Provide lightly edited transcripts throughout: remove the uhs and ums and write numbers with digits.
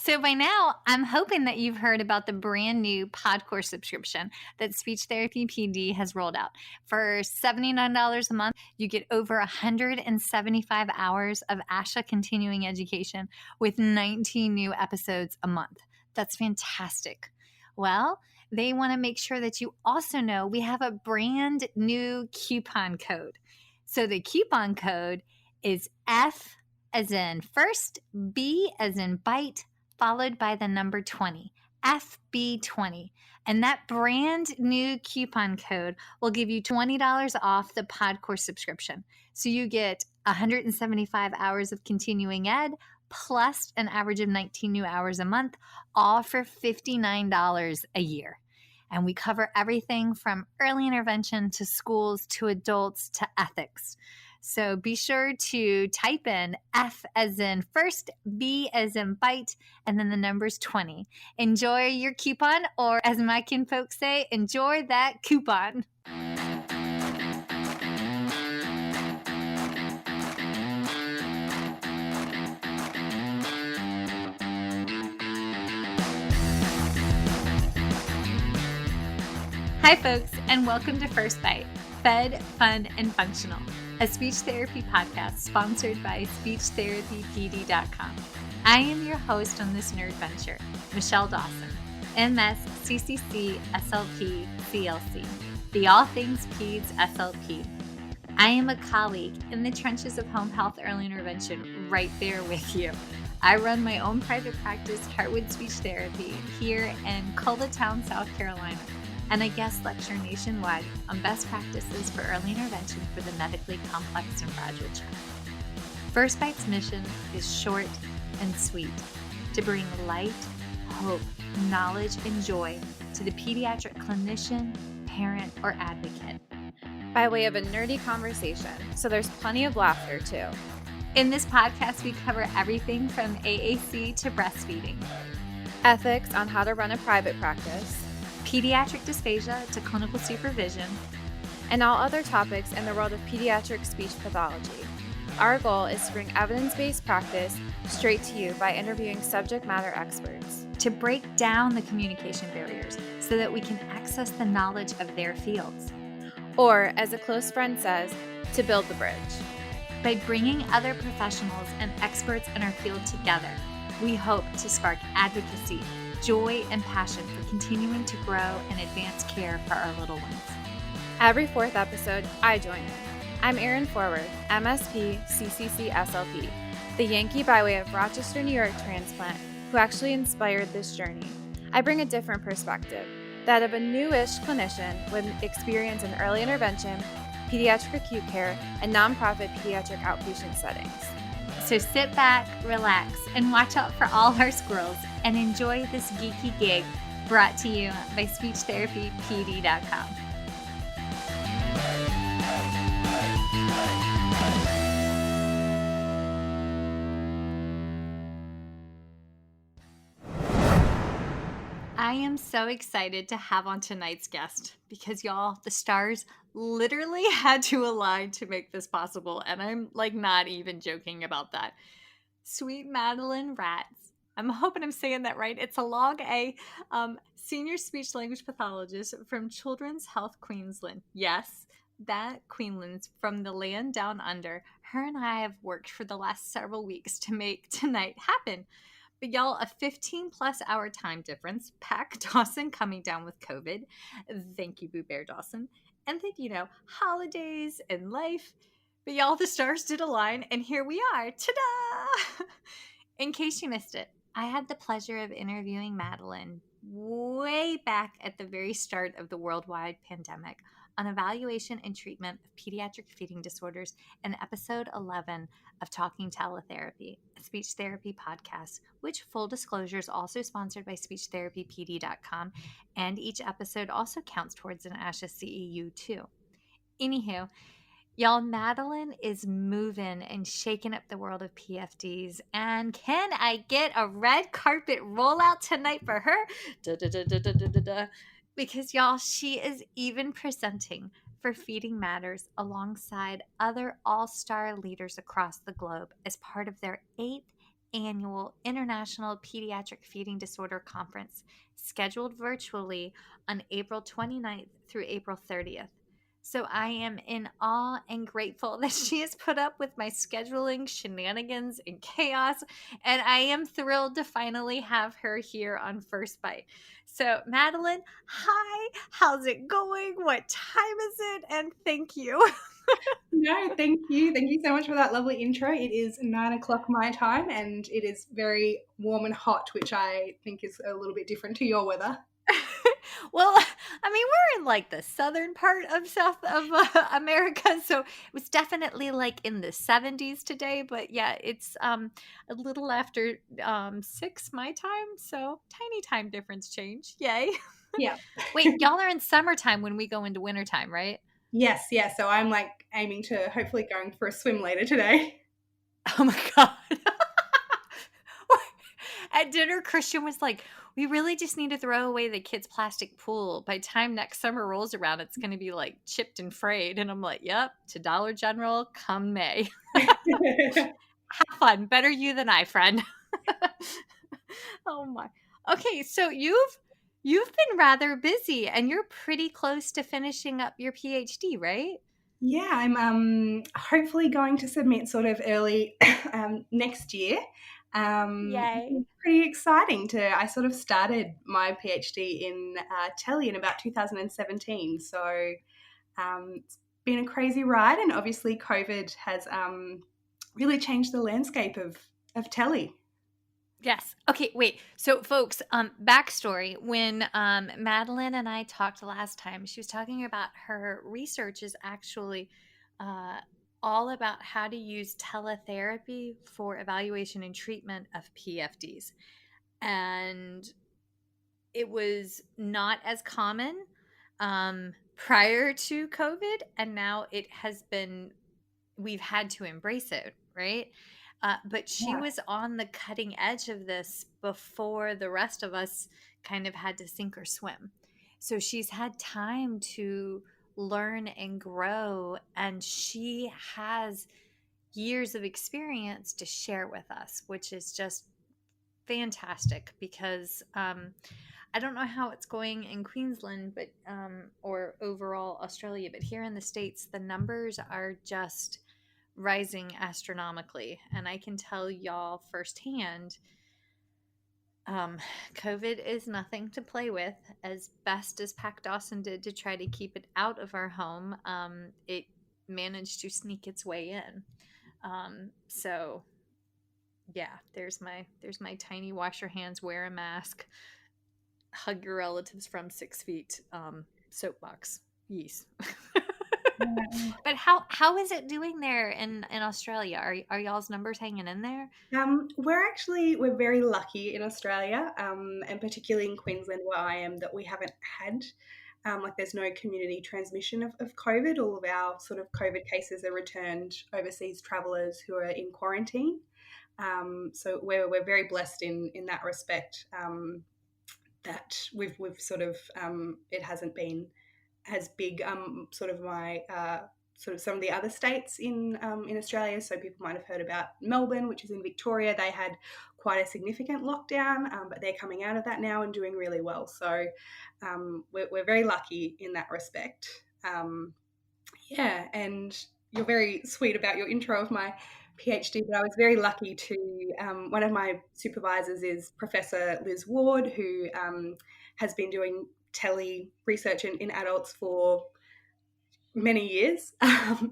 So by now, I'm hoping that you've heard about the brand new PodCourse subscription that Speech Therapy PD has rolled out. For $79 a month, you get over 175 hours of ASHA continuing education with 19 new episodes a month. That's fantastic. Well, they want to make sure that you also know we have a brand new coupon code. So the coupon code is F as in first, B as in bite, followed by the number 20, FB20. And that brand new coupon code will give you $20 off the PodCourse subscription. So you get 175 hours of continuing ed plus an average of 19 new hours a month, all for $59 a year. And we cover everything from early intervention to schools to adults to ethics. So be sure to type in F as in first, B as in bite, and then the number's 20. Enjoy your coupon, or as my kinfolk say, enjoy that coupon. Hi, folks, and welcome to First Bite, Fed, Fun, and Functional, a speech therapy podcast sponsored by SpeechTherapyPD.com. I am your host on this nerd venture, Michelle Dawson, MS, CCC, SLP, CLC, the All Things Peds SLP. I am a colleague in the trenches of home health early intervention right there with you. I run my own private practice, Heartwood Speech Therapy, here in Coletown, South Carolina, and I guest lecture nationwide on best practices for early intervention for the medically complex and fragile child. First Bite's mission is short and sweet, to bring light, hope, knowledge, and joy to the pediatric clinician, parent, or advocate. By way of a nerdy conversation, so there's plenty of laughter too. In this podcast, we cover everything from AAC to breastfeeding, Ethics on how to run a private practice, pediatric dysphagia to clinical supervision, and all other topics in the world of pediatric speech pathology. Our goal is to bring evidence-based practice straight to you by interviewing subject matter experts. to break down the communication barriers so that we can access the knowledge of their fields. Or, as a close friend says, to build the bridge. By bringing other professionals and experts in our field together, we hope to spark advocacy, joy, and passion for continuing to grow and advance care for our little ones. Every fourth episode, I join in. I'm Erin Forward, MSP, CCC, SLP, the Yankee by way of Rochester, New York transplant who actually inspired this journey. I bring a different perspective, that of a newish clinician with experience in early intervention, pediatric acute care, and nonprofit pediatric outpatient settings. So sit back, relax, and watch out for all our squirrels and enjoy this geeky gig brought to you by SpeechTherapyPD.com. I am so excited to have on tonight's guest because y'all, the stars literally had to align to make this possible. And I'm not even joking about that. Sweet Madeline Raatz. I'm hoping I'm saying that right. It's a long A. Senior speech language pathologist from Children's Health Queensland. Yes, that Queensland's from the land down under. Her and I have worked for the last several weeks to make tonight happen. But y'all, a 15 plus hour time difference, Pack Dawson coming down with COVID. Thank you, Boo Bear Dawson. And then, holidays and life. But y'all, the stars did align, and here we are. Ta-da! In case you missed it, I had the pleasure of interviewing Madeline way back at the very start of the worldwide pandemic on evaluation and treatment of pediatric feeding disorders in episode 11 of Talking Teletherapy, a speech therapy podcast, which, full disclosure, is also sponsored by SpeechTherapyPD.com, and each episode also counts towards an ASHA CEU too. Anywho, y'all, Madeline is moving and shaking up the world of PFDs, and can I get a red carpet rollout tonight for her? Da-da-da-da-da-da-da. Because, y'all, she is even presenting for Feeding Matters alongside other all-star leaders across the globe as part of their 8th annual International Pediatric Feeding Disorder Conference, scheduled virtually on April 29th through April 30th. So I am in awe and grateful that she has put up with my scheduling shenanigans and chaos. And I am thrilled to finally have her here on First Bite. So, Madeline, hi, how's it going? What time is it? And thank you. No, thank you. Thank you so much for that lovely intro. It is 9 o'clock my time and it is very warm and hot, which I think is a little bit different to your weather. Well, I mean, we're in like the southern part of South of America, so it was definitely like in the 70s today. But yeah, it's a little after 6 my time, so tiny time difference change. Yay! Yeah. Wait, y'all are in summertime when we go into wintertime, right? Yes, yes. So I'm like aiming to hopefully going for a swim later today. Oh my god. At dinner, Christian was like, we really just need to throw away the kids' plastic pool. By time next summer rolls around, it's going to be like chipped and frayed. And I'm like, yep, to Dollar General come May. Have fun. Better you than I, friend. Oh my. Okay, so you've been rather busy and you're pretty close to finishing up your PhD, right? Yeah, I'm hopefully going to submit sort of early next year. Yay. It's pretty exciting I sort of started my PhD in tele in about 2017. So it's been a crazy ride, and obviously COVID has really changed the landscape of tele. Yes. Okay, wait. So folks, backstory. When Madeline and I talked last time, she was talking about her research is actually uh, all about how to use teletherapy for evaluation and treatment of PFDs. And it was not as common prior to COVID, and now it has been, we've had to embrace it, right? But she Yeah. was on the cutting edge of this before the rest of us kind of had to sink or swim. So she's had time to learn and grow, and she has years of experience to share with us, which is just fantastic because I don't know how it's going in Queensland, but or overall Australia, but here in the States, the numbers are just rising astronomically. And I can tell y'all firsthand, um, COVID is nothing to play with. As best as Pac Dawson did to try to keep it out of our home, it managed to sneak its way in. So yeah, there's my tiny wash your hands, wear a mask, hug your relatives from 6 feet soapbox. Yes. But how is it doing there in Australia? Are y'all's numbers hanging in there? We're very lucky in Australia, and particularly in Queensland where I am, that we haven't had like there's no community transmission of COVID. All of our sort of COVID cases are returned overseas travellers who are in quarantine. So we're very blessed in that respect, that we've sort of it hasn't been as big, sort of my sort of some of the other states in Australia. So people might have heard about Melbourne, which is in Victoria. They had quite a significant lockdown, but they're coming out of that now and doing really well. So we're very lucky in that respect. Yeah, and you're very sweet about your intro of my PhD, but I was very lucky to, one of my supervisors is Professor Liz Ward, who has been doing tele research in adults for many years,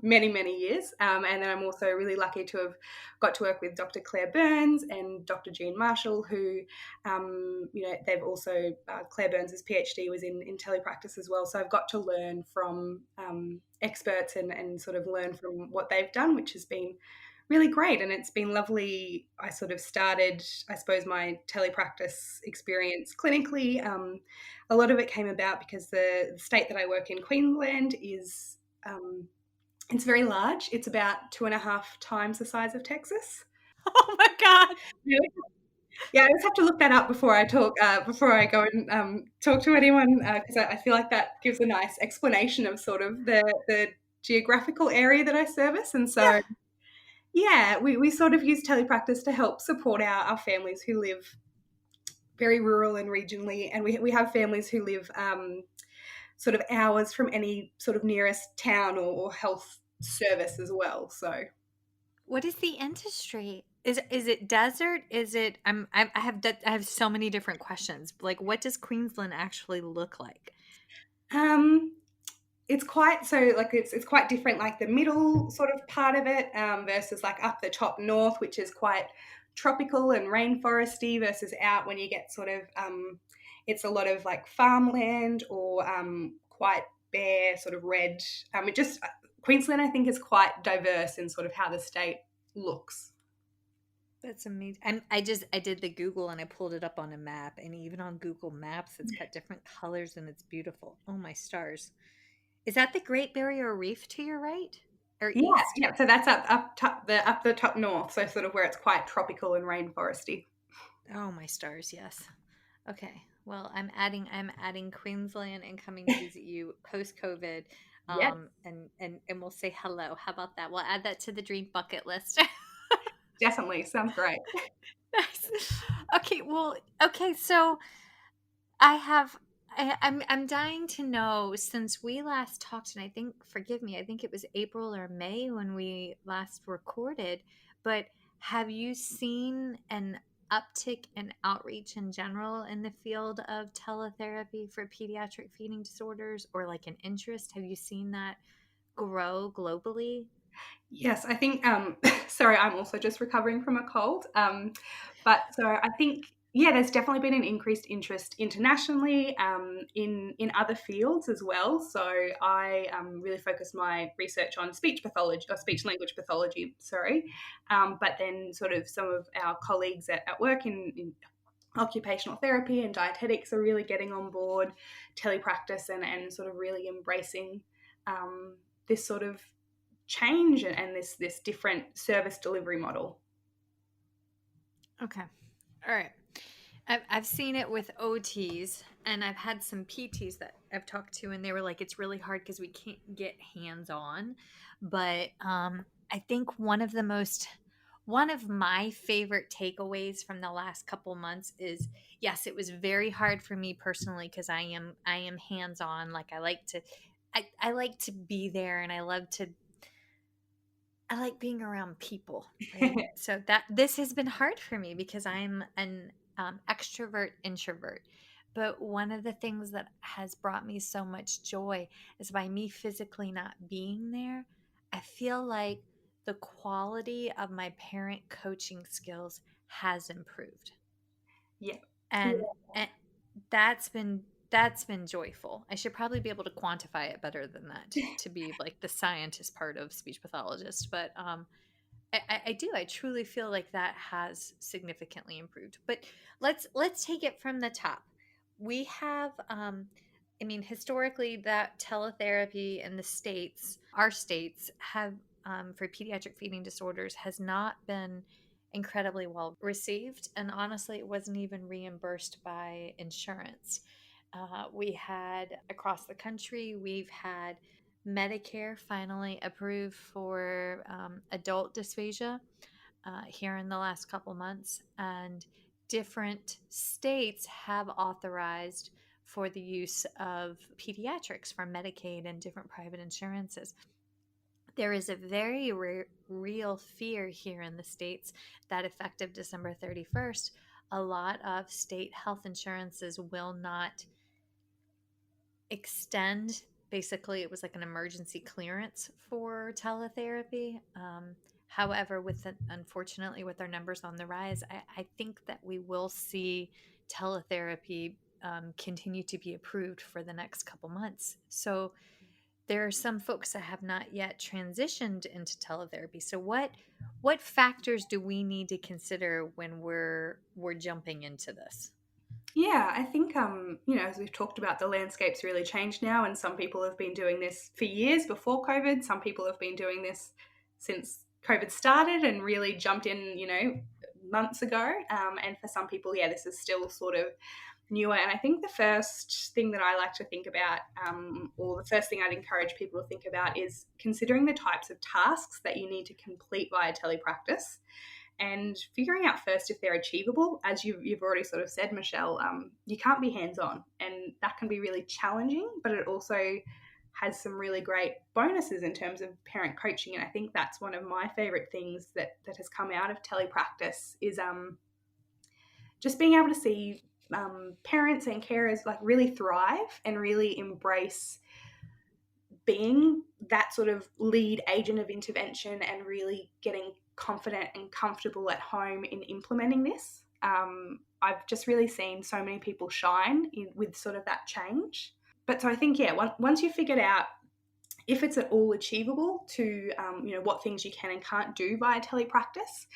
many years. And then I'm also really lucky to have got to work with Dr. Claire Burns and Dr. Jean Marshall, who, they've also, Claire Burns' PhD was in telepractice as well. So I've got to learn from experts and sort of learn from what they've done, which has been really great. And it's been lovely. I sort of started, I suppose, my telepractice experience clinically. A lot of it came about because the state that I work in, Queensland, is it's very large. It's about 2.5 times the size of Texas. Oh my god. Yeah, I just have to look that up before I talk, before I go and talk to anyone, because I feel like that gives a nice explanation of sort of the geographical area that I service. And Yeah. so Yeah, we sort of use telepractice to help support our families who live very rural and regionally, and we have families who live sort of hours from any sort of nearest town or health service as well. So What is the industry? Is it desert? Is it I have so many different questions. Like what does Queensland actually look like? um, it's quite so like it's quite different, like the middle sort of part of it versus like up the top north, which is quite tropical and rainforesty, versus out when you get sort of it's a lot of like farmland or quite bare sort of red. It just Queensland, I think, is quite diverse in sort of how the state looks. That's amazing. I did the Google and I pulled it up on a map, and even on Google Maps, it's got different colors and it's beautiful. Oh my stars! Is that the Great Barrier Reef to your right or Yeah, east? yeah. So that's up the top north, so sort of where it's quite tropical and rainforesty. Oh my stars! Yes. Okay. Well, I'm adding Queensland and coming to visit you post COVID, Yes, and we'll say hello. How about that? We'll add that to the dream bucket list. definitely sounds great. Nice. Okay. Well. Okay. So I have. I'm dying to know since we last talked, and I think, forgive me, I think it was April or May when we last recorded, but have you seen an uptick in outreach in general in the field of teletherapy for pediatric feeding disorders, or like an interest? Have you seen that grow globally? Yes, I think, sorry, I'm also just recovering from a cold. But so I think, yeah, there's definitely been an increased interest internationally in other fields as well. So I really focused my research on speech pathology or speech language pathology, sorry. But then sort of some of our colleagues at work in occupational therapy and dietetics are really getting on board telepractice and sort of really embracing this sort of change and this different service delivery model. Okay. All right. I've seen it with OTs, and I've had some PTs that I've talked to, and they were like, it's really hard because we can't get hands on. But I think one of my favorite takeaways from the last couple months is yes, it was very hard for me personally because I am hands on. Like I like to be there, and I like being around people, right? So that this has been hard for me because I'm an extrovert introvert. But one of the things that has brought me so much joy is by me physically not being there, I feel like the quality of my parent coaching skills has improved. Yeah. And, and that's been joyful. I should probably be able to quantify it better than that to be like the scientist part of speech pathologist. But I do. I truly feel like that has significantly improved. But let's take it from the top. We have, I mean, historically, that teletherapy in the states, our states, have for pediatric feeding disorders has not been incredibly well received, and honestly, it wasn't even reimbursed by insurance. We had across the country, we've had Medicare finally approved for adult dysphagia here in the last couple months, and different states have authorized for the use of pediatrics for Medicaid and different private insurances. There is a very real fear here in the states that effective December 31st, a lot of state health insurances will not extend. Basically, it was like an emergency clearance for teletherapy. However, unfortunately, with our numbers on the rise, I think that we will see teletherapy continue to be approved for the next couple months. So there are some folks that have not yet transitioned into teletherapy. So what factors do we need to consider when we're jumping into this? Yeah, I think as we've talked about, the landscape's really changed now, and some people have been doing this for years before COVID. Some people have been doing this since COVID started and really jumped in, months ago. And for some people, this is still sort of newer. And I think the first thing that I like to think about, or the first thing I'd encourage people to think about, is considering the types of tasks that you need to complete via telepractice and figuring out first if they're achievable. As you've already sort of said, Michelle, you can't be hands-on, and that can be really challenging, but it also has some really great bonuses in terms of parent coaching. And I think that's one of my favorite things that has come out of telepractice is just being able to see parents and carers like really thrive and really embrace being that sort of lead agent of intervention and really getting confident and comfortable at home in implementing this. I've just really seen so many people shine with sort of that change. But so I think, once you've figured out if it's at all achievable to, what things you can and can't do via telepractice,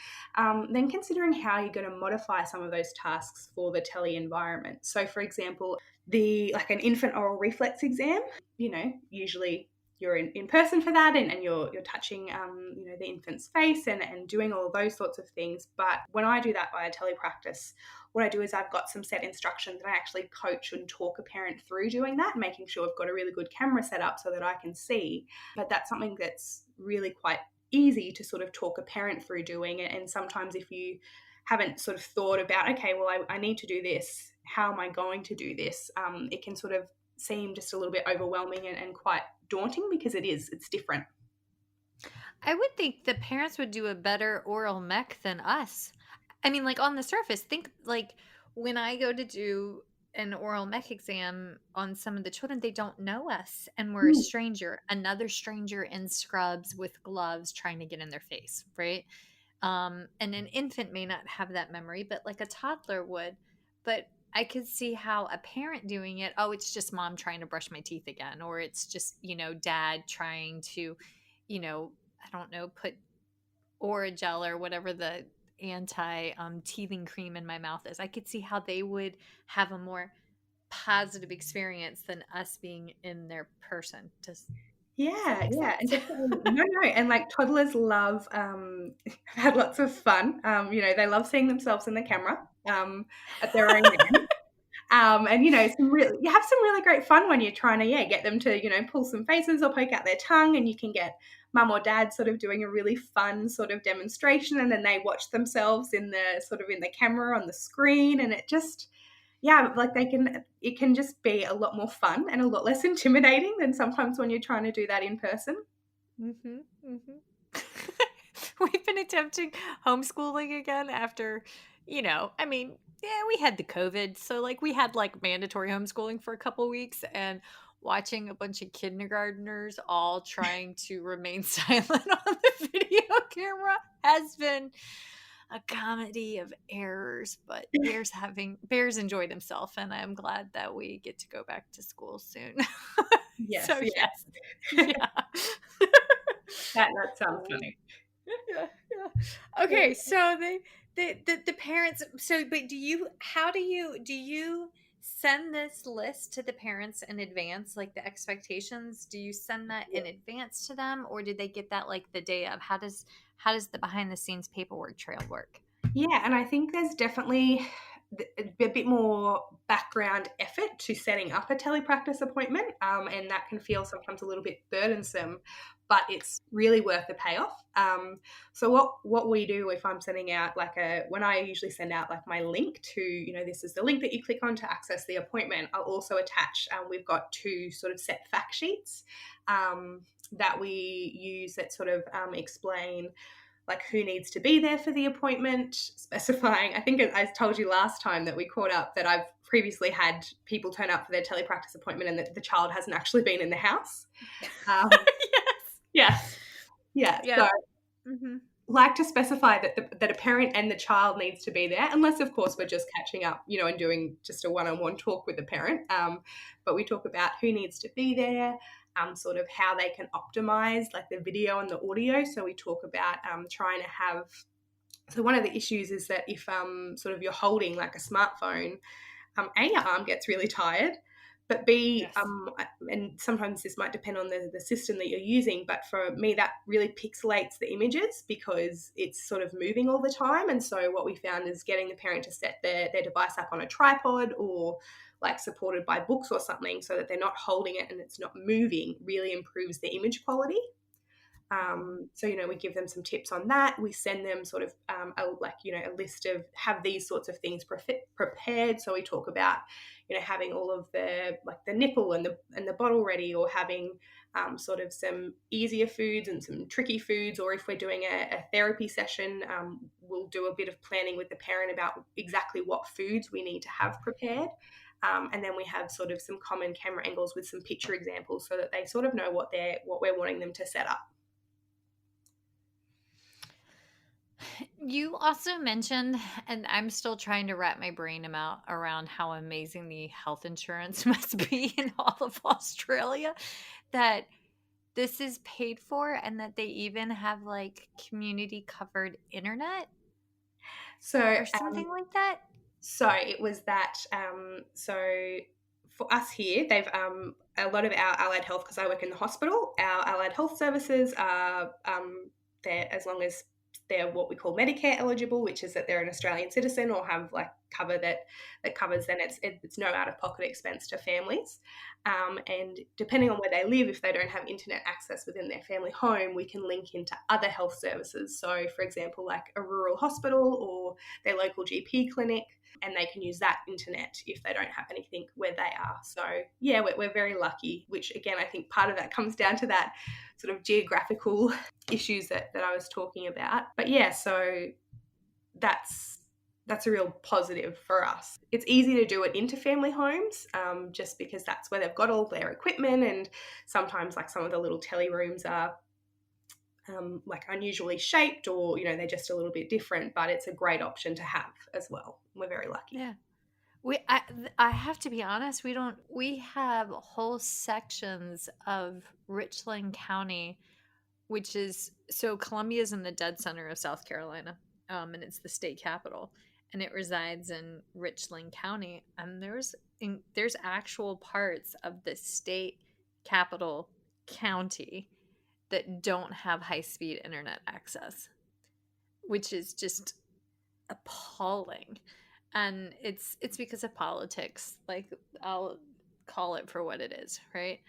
then considering how you're going to modify some of those tasks for the tele environment. So, for example, an infant oral reflex exam, usually you're in person for that, and you're touching, the infant's face and doing all of those sorts of things. But when I do that via telepractice, what I do is I've got some set instructions, and I actually coach and talk a parent through doing that, making sure I've got a really good camera set up so that I can see. But that's something that's really quite easy to sort of talk a parent through doing. And sometimes if you haven't sort of thought about, okay, well, I need to do this, how am I going to do this? It can sort of seem just a little bit overwhelming and quite daunting, because it's different. I would think the parents would do a better oral mech than us. I mean, like on the surface, think like when I go to do an oral mech exam on some of the children, they don't know us and we're a stranger, another stranger in scrubs with gloves trying to get in their face, right? And an infant may not have that memory, but like a toddler would. But I could see how a parent doing it, oh, it's just mom trying to brush my teeth again, or it's just, dad trying to, I don't know, put Oragel or whatever the anti teething cream in my mouth is. I could see how they would have a more positive experience than us being in their person. Does that make Yeah, and sense? definitely no, and like toddlers love have had lots of fun. They love seeing themselves in the camera at their own end. And you have some really great fun when you're trying to get them to pull some faces or poke out their tongue, and you can get mum or dad sort of doing a really fun sort of demonstration, and then they watch themselves in the camera on the screen, and it just like it can just be a lot more fun and a lot less intimidating than sometimes when you're trying to do that in person. Mm-hmm, mm-hmm. We've been attempting homeschooling again after, we had the COVID. So, like, we had like mandatory homeschooling for a couple weeks, and watching a bunch of kindergartners all trying to remain silent on the video camera has been a comedy of errors. But Bears enjoyed himself, and I'm glad that we get to go back to school soon. Yes, So, yeah. yes. Yeah. That sounds funny. Yeah, yeah. Okay, so the parents. So, but do you send this list to the parents in advance, like the expectations? Do you send that in advance to them, or did they get that like the day of? How does the behind the scenes paperwork trail work? Yeah, and I think there's definitely a bit more background effort to setting up a telepractice appointment, and that can feel sometimes a little bit burdensome, but it's really worth the payoff. So what we do if I'm sending out when I usually send out like my link to, this is the link that you click on to access the appointment, I'll also attach, we've got two sort of set fact sheets that we use that sort of explain like who needs to be there for the appointment, specifying, I think I told you last time that we caught up that I've previously had people turn up for their telepractice appointment and that the child hasn't actually been in the house. Yes. Yeah. Yeah. So Mm-hmm. like to specify that a parent and the child needs to be there, unless of course we're just catching up, and doing just a one-on-one talk with the parent. But we talk about who needs to be there, sort of how they can optimize like the video and the audio. So we talk about trying to have. So one of the issues is that if sort of you're holding like a smartphone, your arm gets really tired. but B, Yes. and sometimes this might depend on the system that you're using, but for me, that really pixelates the images because it's sort of moving all the time. And so what we found is getting the parent to set their device up on a tripod or like supported by books or something so that they're not holding it and it's not moving really improves the image quality. So, we give them some tips on that. We send them sort of a list of have these sorts of things prepared. So we talk about, having all of the nipple and the bottle ready, or having sort of some easier foods and some tricky foods. Or if we're doing a therapy session, we'll do a bit of planning with the parent about exactly what foods we need to have prepared. And then we have sort of some common camera angles with some picture examples so that they sort of know what we're wanting them to set up. You also mentioned, and I'm still trying to wrap my brain around how amazing the health insurance must be in all of Australia, that this is paid for and that they even have like community covered internet So, or something like that. so it was that. So for us here, they've a lot of our allied health, because I work in the hospital. Our allied health services are there as long as they're what we call Medicare eligible, which is that they're an Australian citizen or have like cover that covers. Then it's no out of pocket expense to families. And depending on where they live, if they don't have internet access within their family home, we can link into other health services. So, for example, like a rural hospital or their local GP clinic, and they can use that internet if they don't have anything where they are. So, yeah, we're very lucky, which again, I think part of that comes down to that sort of geographical issues that I was talking about. But yeah, so that's a real positive for us. It's easy to do it into family homes, just because that's where they've got all their equipment, and sometimes like some of the little telly rooms are like unusually shaped, or they're just a little bit different, but it's a great option to have as well. We're very lucky. Yeah. I have to be honest, we have whole sections of Richland County, which is, so Columbia's in the dead center of South Carolina, and it's the state capital, and it resides in Richland County, and there's actual parts of the state capital county that don't have high-speed internet access, which is just appalling. And it's because of politics, like, I'll call it for what it is, right?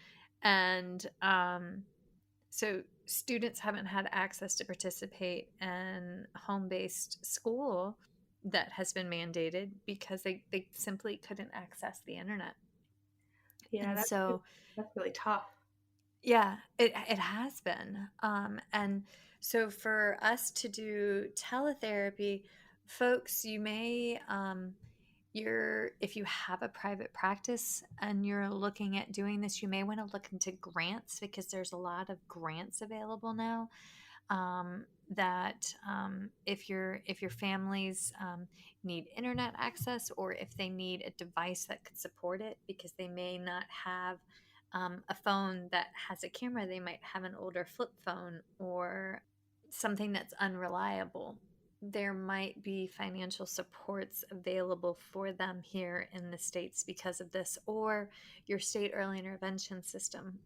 And so students haven't had access to participate in home-based school that has been mandated because they simply couldn't access the internet. Yeah, And that's so, that's really tough. yeah, it has been. And so for us to do teletherapy, folks, you may if you have a private practice and you're looking at doing this, you may want to look into grants, because there's a lot of grants available now. That if your families need internet access, or if they need a device that could support it, because they may not have a phone that has a camera, they might have an older flip phone or something that's unreliable, there might be financial supports available for them here in the States because of this, or your state early intervention system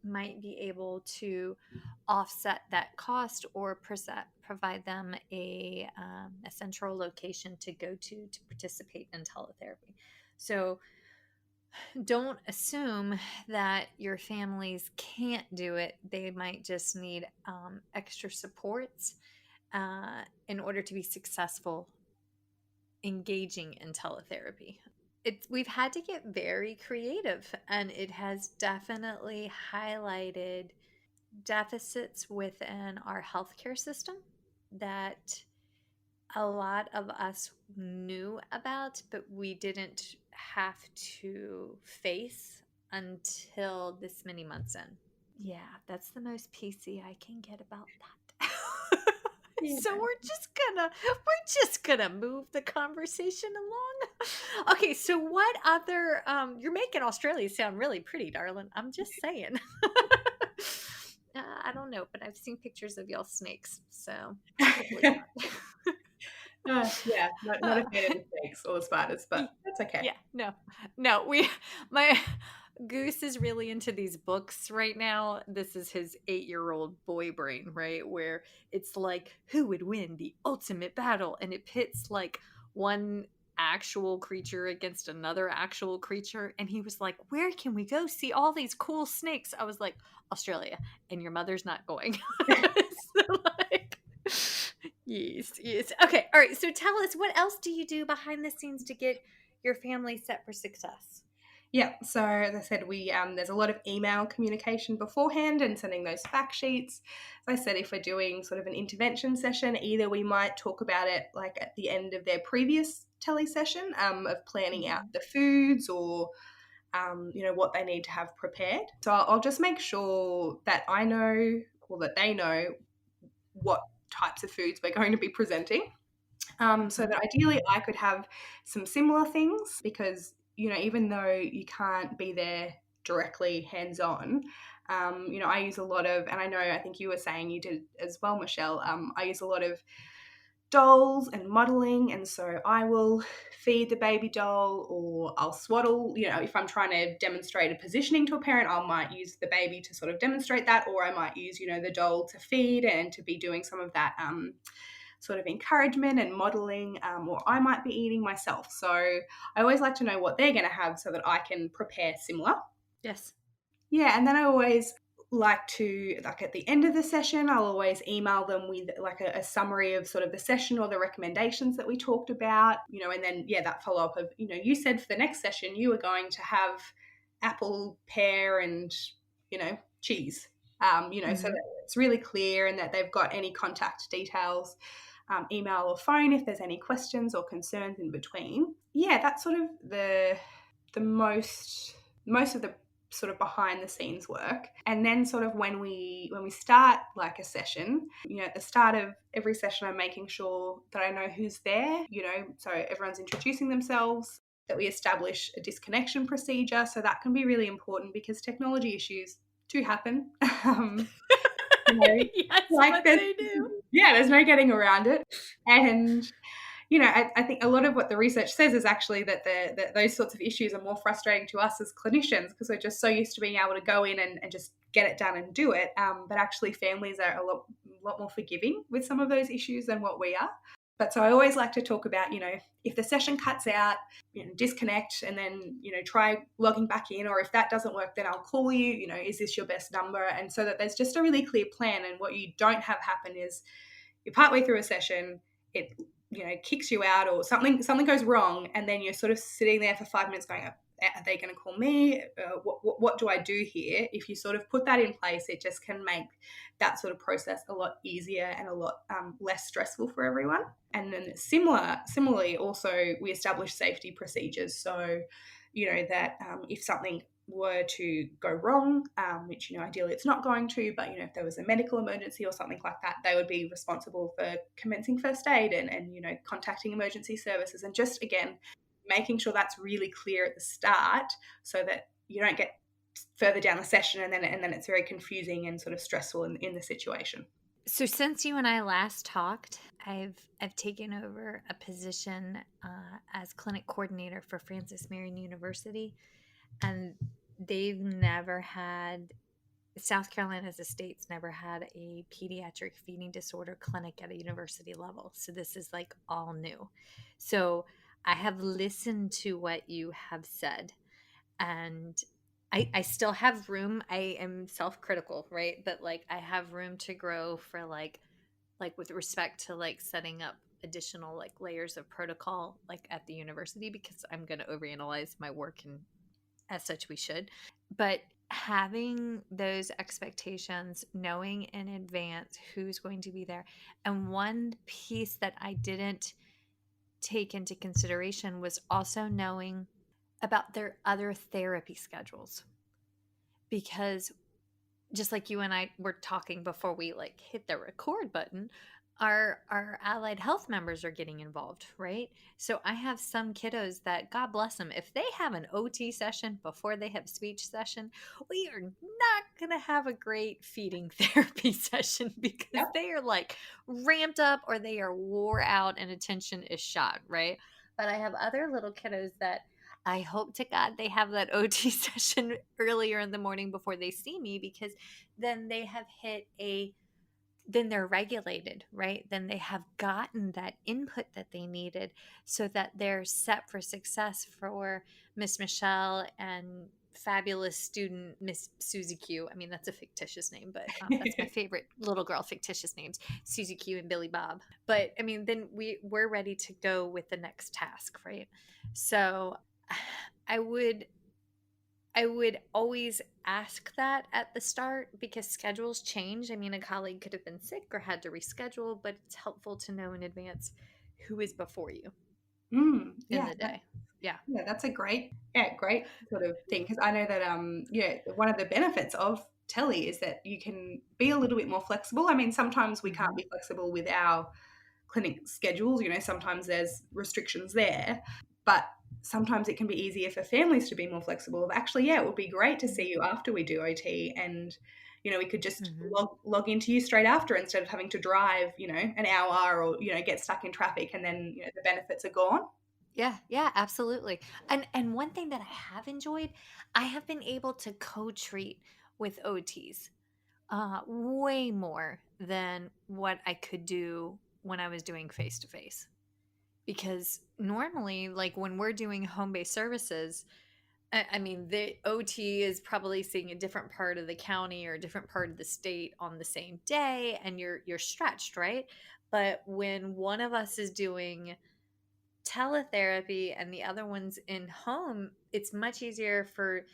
might be able to offset that cost, or provide them a central location to go to participate in teletherapy. So don't assume that your families can't do it. They might just need extra supports in order to be successful engaging in teletherapy. We've had to get very creative, and it has definitely highlighted deficits within our healthcare system that a lot of us knew about, but we didn't have to face until this many months in. Yeah, that's the most PC I can get about that. Yeah. So we're just gonna move the conversation along. Okay, so what other you're making Australia sound really pretty, darling. I'm just saying. I don't know, but I've seen pictures of y'all snakes, so hopefully not. Yeah, not a fan of the snakes or the spiders, but Y that's okay. yeah, no. No, we my Goose is really into these books right now. This is his 8-year-old boy brain, right? Where it's like, who would win the ultimate battle? And it pits, like, one actual creature against another actual creature, and he was like, "Where can we go see all these cool snakes?" I was like, "Australia," and your mother's not going. So, like yes, yes. Okay, alright, so tell us, what else do you do behind the scenes to get your family set for success? Yeah, so as I said, we there's a lot of email communication beforehand and sending those fact sheets. As I said, if we're doing sort of an intervention session, either we might talk about it like at the end of their previous tele session of planning out Mhm, the foods or what they need to have prepared. So I'll just make sure that I know or that they know what types of foods we're going to be presenting. So mhm, that ideally I could have some similar things because, even though you can't be there directly hands on, I use a lot of, and I think you were saying you did as well, Michelle. I use a lot of dolls and modeling, and so I will feed the baby doll or I'll swaddle. If I'm trying to demonstrate a positioning to a parent, I might use the baby to sort of demonstrate that, or I might use the doll to feed and to be doing some of that sort of encouragement and modeling, or I might be eating myself. So I always like to know what they're going to have so that I can prepare similar. yes. Yeah, and then I always like to, like at the end of the session, I'll always email them with like a summary of sort of the session or the recommendations that we talked about, and then, yeah, that follow up of, you said for the next session, you were going to have apple, pear, and, cheese, so Mhm. that it's really clear and that they've got any contact details, email or phone if there's any questions or concerns in between. Yeah, that's sort of the most of the sort of behind the scenes work. And then sort of when we start like a session, at the start of every session I'm making sure that I know who's there, so everyone's introducing themselves, that we establish a disconnection procedure. So that can be really important because technology issues do happen. you know, Yes, like but there's they do. yeah, there's no getting around it. And I think a lot of what the research says is actually that those sorts of issues are more frustrating to us as clinicians because we're just so used to being able to go in and just get it done and do it. But actually, families are a lot more forgiving with some of those issues than what we are. But so I always like to talk about, if the session cuts out, disconnect and then, try logging back in. Or if that doesn't work, then I'll call you, is this your best number? And so that there's just a really clear plan. And what you don't have happen is you're partway through a session, it kicks you out or something goes wrong, and then you're sort of sitting there for 5 minutes going, are they going to call me? What do I do here? If you sort of put that in place, it just can make that sort of process a lot easier and a lot less stressful for everyone. And then similarly, also we establish safety procedures. So, that if something were to go wrong, which ideally it's not going to, but if there was a medical emergency or something like that, they would be responsible for commencing first aid and contacting emergency services, and just again making sure that's really clear at the start so that you don't get further down the session and then it's very confusing and sort of stressful in the situation. So since you and I last talked, I've taken over a position as clinic coordinator for Francis Marion University, and they've never had South Carolina as a state's never had a pediatric feeding disorder clinic at a university level. So this is like all new. So I have listened to what you have said, and I still have room. I am self-critical, right? But like I have room to grow for like with respect to like setting up additional like layers of protocol like at the university, because I'm going to overanalyze my work, and as such we should. But having those expectations, knowing in advance who's going to be there. And one piece that I didn't take into consideration was also knowing about their other therapy schedules, because just like you and I were talking before we like hit the record button, our allied health members are getting involved, right? So I have some kiddos that, God bless them, if they have an OT session before they have speech session, we are not going to have a great feeding therapy session because Yep. they are like ramped up or they are wore out and attention is shot, right? But I have other little kiddos that I hope to God they have that OT session earlier in the morning before they see me, because then they have hit a then they're regulated, right? Then they have gotten that input that they needed so that they're set for success for Miss Michelle and fabulous student Miss Susie Q. I mean, that's a fictitious name, but that's my favorite little girl fictitious names, Susie Q and Billy Bob. But I mean, then we're ready to go with the next task, right? So I would I would always ask that at the start because schedules change. I mean, a colleague could have been sick or had to reschedule, but it's helpful to know in advance who is before you in Yeah, the day. Yeah. yeah, that's a great sort of thing, because I know that one of the benefits of tele is that you can be a little bit more flexible. I mean, sometimes we can't Hmm. be flexible with our clinic schedules, sometimes there's restrictions there, but sometimes it can be easier for families to be more flexible. Of actually, yeah, it would be great to see you after we do OT, and we could just Hmm. log into you straight after instead of having to drive, an hour, or get stuck in traffic, and then the benefits are gone. Yeah, yeah, absolutely. And one thing that I have enjoyed, I have been able to co-treat with OTs way more than what I could do when I was doing face to face. Because normally, like when we're doing home based services, I mean, the OT is probably seeing a different part of the county or a different part of the state on the same day, and you're stretched, right? But when one of us is doing teletherapy and the other one's in home, it's much easier for,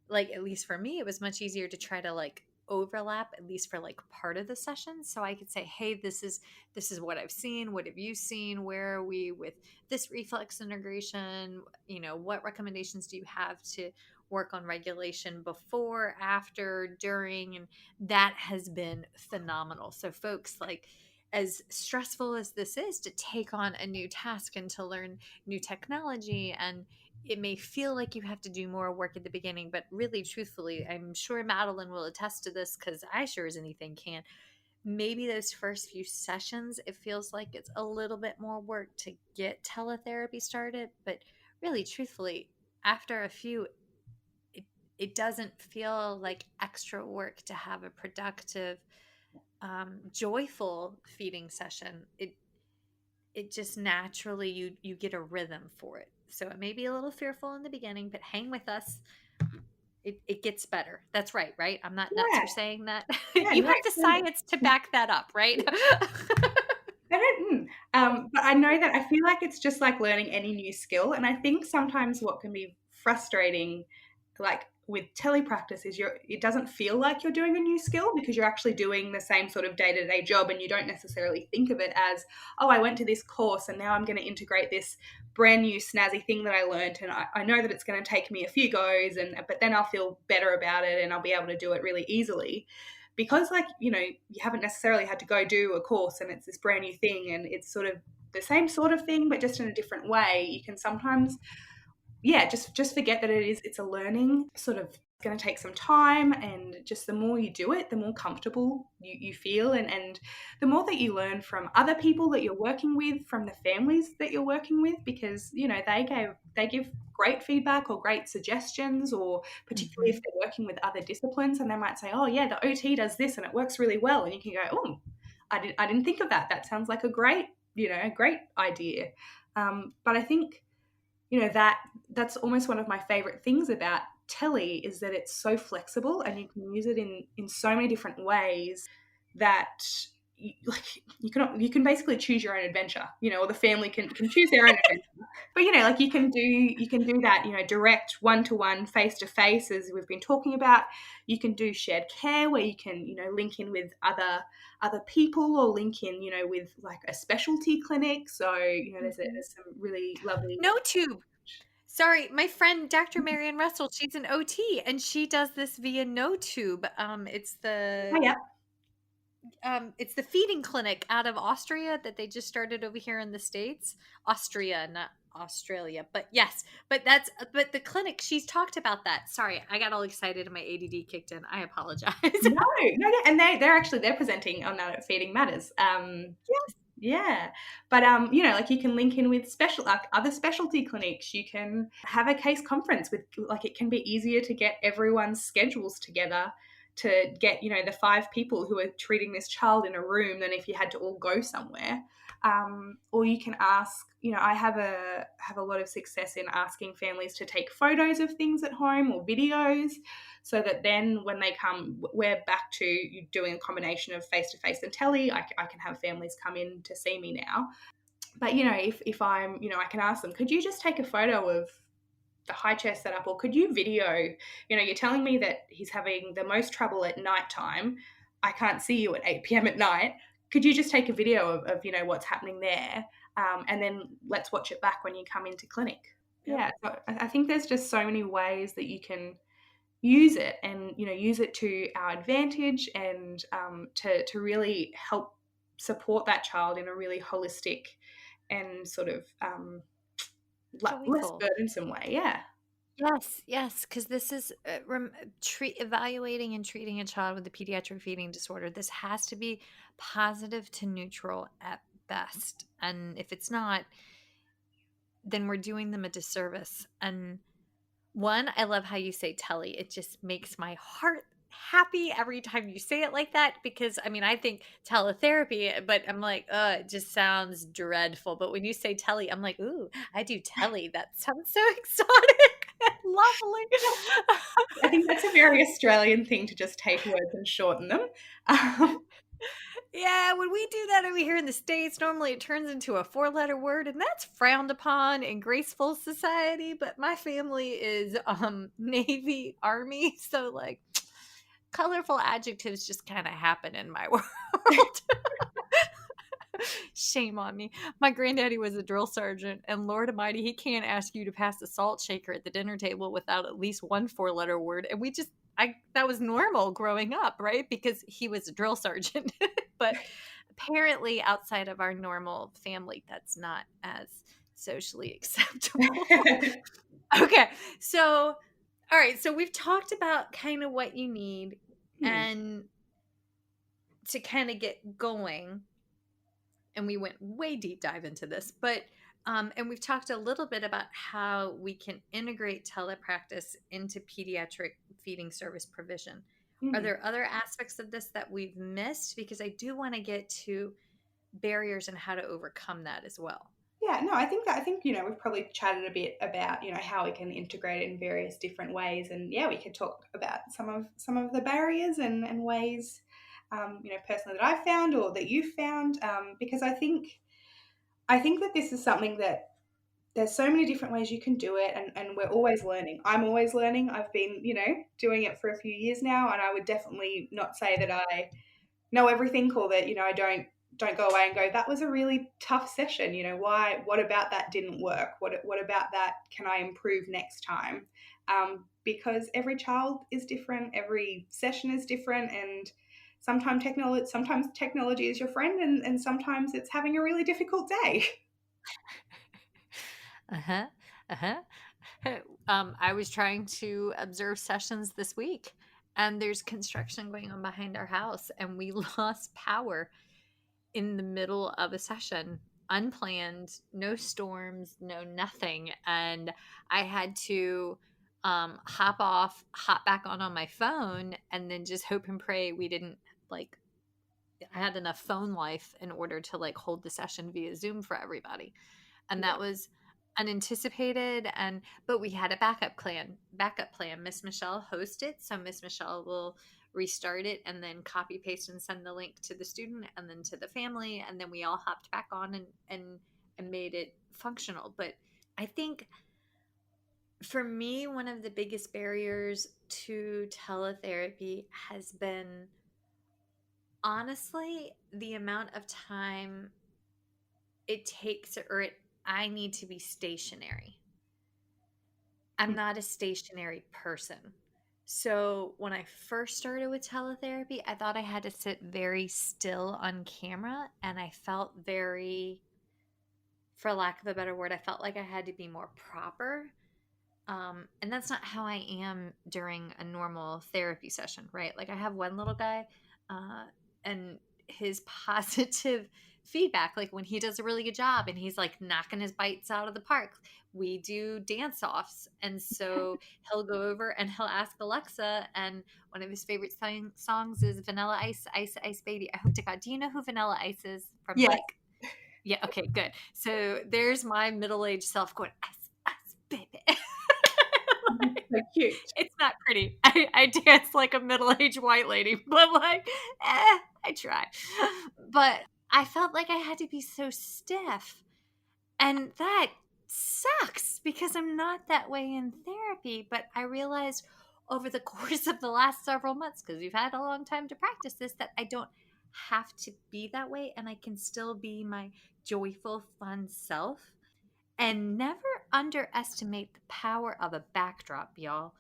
like, at least for me, it was much easier to try to like overlap at least for like part of the session, so I could say, hey, this is what I've seen, what have you seen, where are we with this reflex integration, what recommendations do you have to work on regulation before, after, during. And that has been phenomenal. So folks, like, as stressful as this is to take on a new task and to learn new technology, and it may feel like you have to do more work at the beginning, but really, truthfully, I'm sure Madeline will attest to this because I sure as anything can. Maybe those first few sessions, it feels like it's a little bit more work to get teletherapy started. But really, truthfully, after a few, it, it doesn't feel like extra work to have a productive, joyful feeding session. It just naturally, you get a rhythm for it. So it may be a little fearful in the beginning, but hang with us. It gets better. That's right, right? I'm not nuts Yeah, for saying that. yeah, You no, have the totally. science to back that up, right? I don't, but I know that I feel like it's just like learning any new skill, and I think sometimes what can be frustrating, like with telepractice, is it doesn't feel like you're doing a new skill because you're actually doing the same sort of day-to-day job, and you don't necessarily think of it as, oh, I went to this course and now I'm going to integrate this brand new snazzy thing that I learned, and I know that it's going to take me a few goes, but then I'll feel better about it and I'll be able to do it really easily, because, like, you haven't necessarily had to go do a course and it's this brand new thing and it's sort of the same sort of thing but just in a different way. You can sometimes, yeah, just forget that it's a learning sort of, going to take some time, and just the more you do it, the more comfortable you feel, and the more that you learn from other people that you're working with, from the families that you're working with, because they give great feedback or great suggestions, or particularly if Hmm. they're working with other disciplines, and they might say, oh yeah, the OT does this and it works really well, and you can go, oh, I didn't think of that, that sounds like a great idea. But I think, that's almost one of my favorite things about telly, is that it's so flexible and you can use it in so many different ways, that you can basically choose your own adventure, or the family can choose their own adventure. But like, you can do that, direct one-to-one, face-to-face, as we've been talking about. You can do shared care, where you can, link in with other people, or link in, with like a specialty clinic. So, there's some really lovely. No tube. Sorry, my friend Dr. Marianne Russell, she's an OT and she does this via no tube. It's Oh, the yeah. it's the feeding clinic out of Austria that they just started over here in the States. Austria, not Australia, but yes, but the clinic, she's talked about that. Sorry, I got all excited and my ADD kicked in. I apologize. No, no, yeah, and they're presenting on that at Feeding Matters. Yeah, but like you can link in with other specialty clinics. You can have a case conference with, like, it can be easier to get everyone's schedules together to get the 5 people who are treating this child in a room than if you had to all go somewhere. Or you can ask. I have a lot of success in asking families to take photos of things at home or videos, so that then when they come, we're back to doing a combination of face-to-face and tele. I can have families come in to see me now. But if I'm, I can ask them, could you just take a photo of the high chair setup, or could you video, you're telling me that he's having the most trouble at nighttime. I can't see you at 8 p.m. at night. Could you just take a video of what's happening there, and then let's watch it back when you come into clinic. Yep. Yeah, so I think there's just so many ways that you can use it, and use it to our advantage, and to really help support that child in a really holistic and sort of less Joyful. burdensome way. Yeah. Yes, yes, because this is evaluating and treating a child with a pediatric feeding disorder. This has to be positive to neutral at best. And if it's not, then we're doing them a disservice. And one, I love how you say telly. It just makes my heart happy every time you say it like that, because I mean, I think teletherapy, but I'm like, it just sounds dreadful. But when you say telly, I'm like, ooh, I do telly. That sounds so exotic and lovely. I think that's a very Australian thing, to just take words and shorten them. Um, Yeah, when we do that over here in the States, normally it turns into a 4-letter word, and that's frowned upon in graceful society. But my family is Navy, Army, so like colorful adjectives just kind of happen in my world. Shame on me. My granddaddy was a drill sergeant, and Lord Almighty, he can't ask you to pass the salt shaker at the dinner table without at least one 4-letter word. And that was normal growing up, right? Because he was a drill sergeant. But apparently, outside of our normal family, that's not as socially acceptable. Okay, so all right, so we've talked about kind of what you need hmm. and to kind of get going, and we went way deep dive into this, but and we've talked a little bit about how we can integrate telepractice into pediatric feeding service provision. Are Hmm. there other aspects of this that we've missed? Because I do want to get to barriers and how to overcome that as well. Yeah, no, I think we've probably chatted a bit about how we can integrate it in various different ways, and yeah, we could talk about some of the barriers and ways, personally, that I've found or that you've found, because I think that this is something that there's so many different ways you can do it, and we're always learning. I'm always learning. I've been doing it for a few years now, and I would definitely not say that I know everything, or that don't go away and go, that was a really tough session. Why? What about that didn't work? What about that can I improve next time? Because every child is different, every session is different, and sometimes technology is your friend, and sometimes it's having a really difficult day. Uh-huh. Uh-huh. I was trying to observe sessions this week, and there's construction going on behind our house, and we lost power in the middle of a session, unplanned, no storms, no nothing. And I had to hop back on my phone, and then just hope and pray we didn't like I had enough phone life in order to like hold the session via Zoom for everybody. And Yeah. that was unanticipated, and but we had a backup plan. Miss Michelle hosts it, so Miss Michelle will restart it and then copy paste and send the link to the student and then to the family, and then we all hopped back on and made it functional. But I think for me, one of the biggest barriers to teletherapy has been honestly the amount of time it takes, I need to be stationary. I'm not a stationary person. So when I first started with teletherapy, I thought I had to sit very still on camera, and I felt very, for lack of a better word, I felt like I had to be more proper. And that's not how I am during a normal therapy session, right? Like I have one little guy, uh, and his positive feedback, like when he does a really good job and he's like knocking his bites out of the park, we do dance offs. And so he'll go over and he'll ask Alexa, and one of his favorite songs is Vanilla Ice, Ice, Ice Baby. I hope to God, do you know who Vanilla Ice is from Yes, like, yeah, okay, good. So there's my middle aged self going, Ice, Ice, Baby. so cute. It's not pretty. I dance like a middle-aged white lady, but like, I try. But I felt like I had to be so stiff. And that sucks because I'm not that way in therapy. But I realized over the course of the last several months, because we've had a long time to practice this, that I don't have to be that way and I can still be my joyful, fun self. And never underestimate the power of a backdrop, y'all.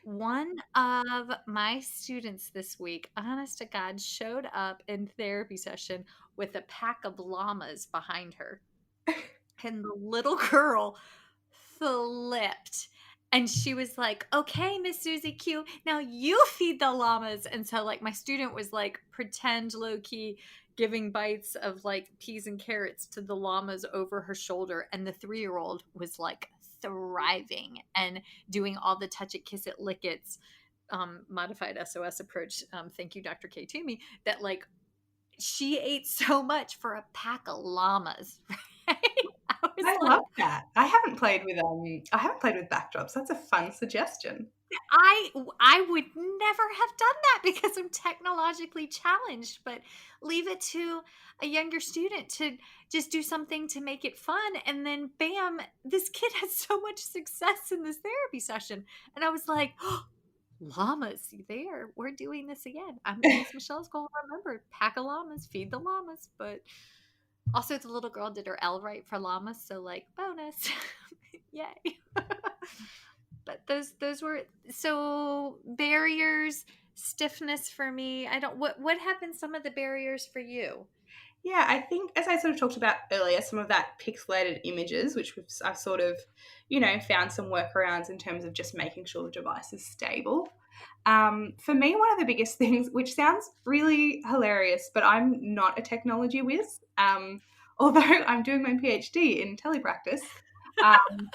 One of my students this week, honest to God, showed up in therapy session with a pack of llamas behind her. And the little girl flipped. And she was like, okay, Miss Susie Q, now you feed the llamas. And so, like, my student was like, pretend low key giving bites of like peas and carrots to the llamas over her shoulder. And the 3-year-old was like thriving and doing all the touch it, kiss it, lick it's modified SOS approach. Thank you, Dr. K. Toomey, that like she ate so much for a pack of llamas, right? I was I like, love that. I haven't played with backdrops. That's a fun suggestion. I would never have done that because I'm technologically challenged, but leave it to a younger student to just do something to make it fun, and then bam, this kid has so much success in this therapy session. And I was like, oh, llamas, there, we're doing this again. Miss Michelle's going to remember, pack of llamas, feed the llamas. But also the little girl did her L right for llamas, so like bonus. Yay. But those were so barriers, stiffness for me. I don't, what happened, some of the barriers for you? Yeah, I think as I sort of talked about earlier, some of that pixelated images, which I've sort of, found some workarounds in terms of just making sure the device is stable. For me, one of the biggest things, which sounds really hilarious, but I'm not a technology whiz, although I'm doing my PhD in telepractice. Um,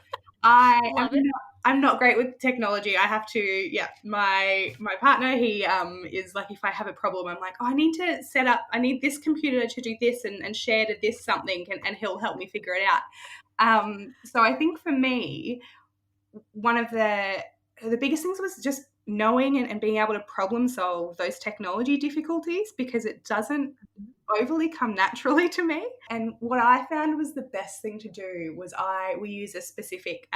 I am Love it. I'm not great with technology. I have to, yeah. My partner, he is like, if I have a problem, I'm like, oh, I need this computer to do this and share to this something, and he'll help me figure it out. So I think for me, one of the biggest things was just knowing and being able to problem solve those technology difficulties, because it doesn't overly come naturally to me. And what I found was the best thing to do was we use a specific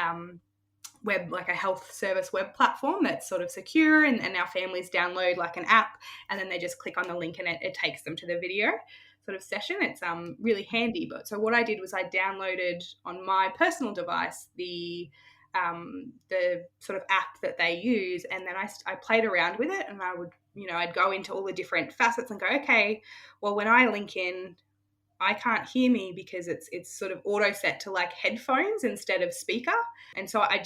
web, like a health service web platform that's sort of secure, and our families download like an app, and then they just click on the link and it takes them to the video sort of session. It's really handy. But so what I did was I downloaded on my personal device the sort of app that they use, and then I played around with it, and I would, I'd go into all the different facets and go, okay, well, when I link in, I can't hear me because it's sort of auto set to like headphones instead of speaker. And so I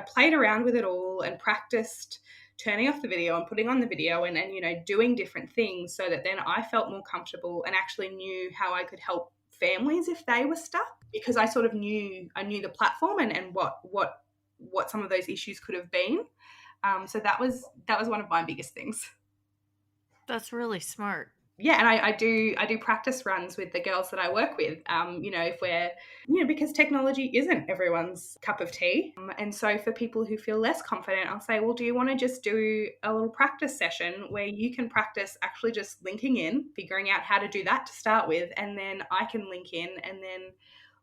played around with it all and practiced turning off the video and putting on the video, and doing different things, so that then I felt more comfortable and actually knew how I could help families if they were stuck, because I sort of knew the platform and what some of those issues could have been. So that was one of my biggest things. That's really smart. Yeah, and I do practice runs with the girls that I work with. If we're, because technology isn't everyone's cup of tea, and so for people who feel less confident, I'll say, well, do you want to just do a little practice session where you can practice actually just linking in, figuring out how to do that to start with, and then I can link in, and then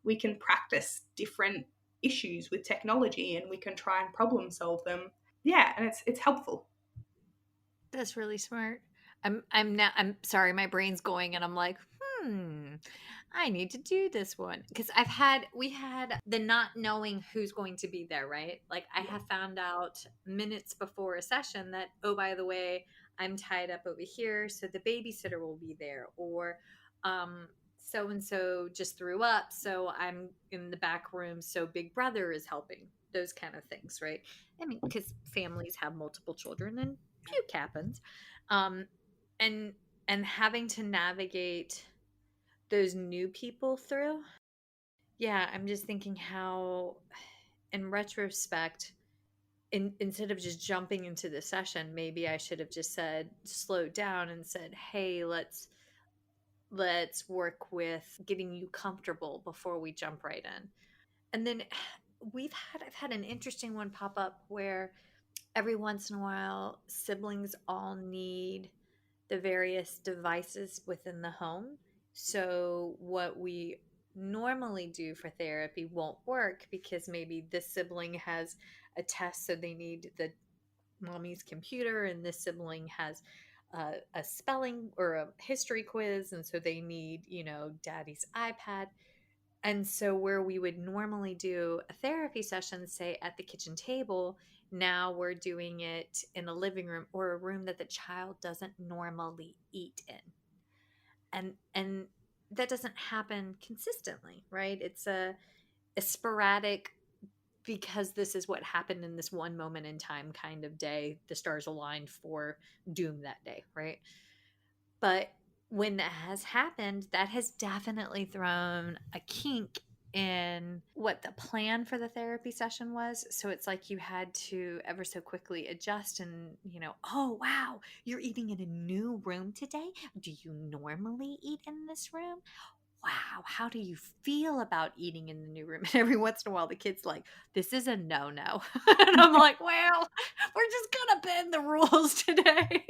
we can practice different issues with technology, and we can try and problem solve them. Yeah, and it's helpful. That's really smart. I'm sorry, my brain's going and I'm like, I need to do this one because we had the not knowing who's going to be there, right? Like I Yeah. have found out minutes before a session that, oh, by the way, I'm tied up over here, so the babysitter will be there, or so and so just threw up, so I'm in the back room, so Big Brother is helping. Those kind of things, right? I mean, because families have multiple children and puke happens, um, and and having to navigate those new people through. Yeah, I'm just thinking how, in retrospect, instead of just jumping into the session, maybe I should have just said, slowed down and said, "Hey, let's work with getting you comfortable before we jump right in." And then I've had an interesting one pop up where every once in a while siblings all need the various devices within the home. So, what we normally do for therapy won't work because maybe this sibling has a test, so they need the mommy's computer, and this sibling has a spelling or a history quiz, and so they need, daddy's iPad. And so, where we would normally do a therapy session, say at the kitchen table, now we're doing it in a living room or a room that the child doesn't normally eat in. And that doesn't happen consistently, right? It's a sporadic, because this is what happened in this one moment in time kind of day. The stars aligned for doom that day, right? But when that has happened, that has definitely thrown a kink in what the plan for the therapy session was. So it's like you had to ever so quickly adjust and, oh, wow, you're eating in a new room today? Do you normally eat in this room? Wow, how do you feel about eating in the new room? And every once in a while, the kid's like, this is a no no. And I'm like, well, we're just going to bend the rules today.